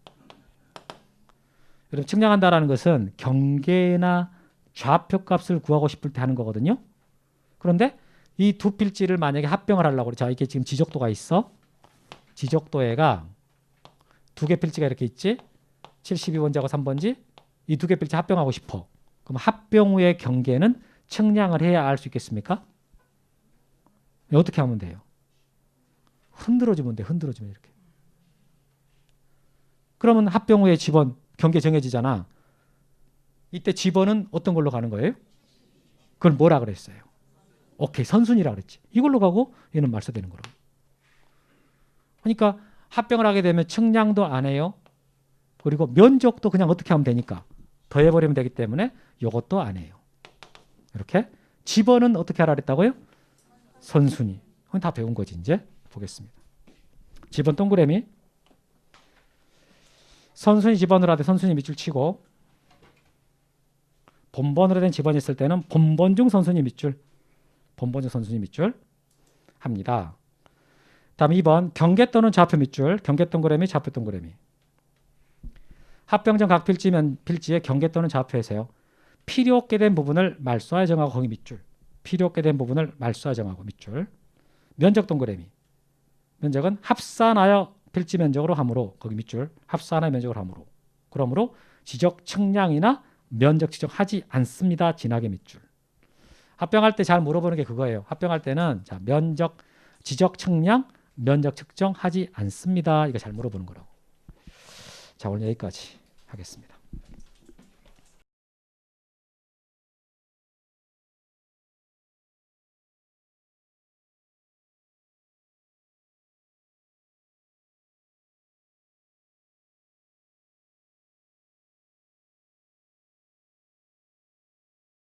여러분 측량한다라는 것은 경계나 좌표값을 구하고 싶을 때 하는 거거든요. 그런데 이 두 필지를 만약에 합병을 하려고 그래. 자, 이게 지금 지적도가 있어. 지적도에가 두 개 필지가 이렇게 있지. 72번지하고 3번지. 이 두 개 필지 합병하고 싶어. 그럼 합병 후의 경계는 측량을 해야 알 수 있겠습니까? 어떻게 하면 돼요? 흔들어주면 돼. 흔들어주면 이렇게. 그러면 합병 후에 지번 경계 정해지잖아. 이때 지번은 어떤 걸로 가는 거예요? 그걸 뭐라 그랬어요? 오케이, 선순위라 그랬지. 이걸로 가고 얘는 말소되는 거라고. 그러니까 합병을 하게 되면 측량도 안 해요. 그리고 면적도 그냥 어떻게 하면 되니까 더해버리면 되기 때문에 이것도 안 해요. 이렇게. 지번은 어떻게 하라 그랬다고요? 선순위. 그건 다 배운 거지. 이제 보겠습니다. 지번 동그라미. 선순위 지번으로 하되 선순위 밑줄 치고 본번으로 된 지번이 있을 때는 본번 중 선순위 밑줄 합니다. 다음 2번 경계 또는 좌표 밑줄. 경계 동그라미 좌표 동그라미. 합병 전 각 필지의 경계 또는 좌표에서요. 필요 없게 된 부분을 말소하여 정하고 거기 밑줄. 필요 없게 된 부분을 말소하여 정하고 밑줄. 면적 동그라미. 면적은 합산하여 필지 면적으로 하므로 거기 밑줄. 합산하여 면적으로 하므로. 그러므로 지적 측량이나 면적 지적하지 않습니다. 진하게 밑줄. 합병할 때 잘 물어보는 게 그거예요. 합병할 때는 자, 면적 지적 측량, 면적 측정하지 않습니다. 이거 잘 물어보는 거라고. 자, 오늘 여기까지 하겠습니다.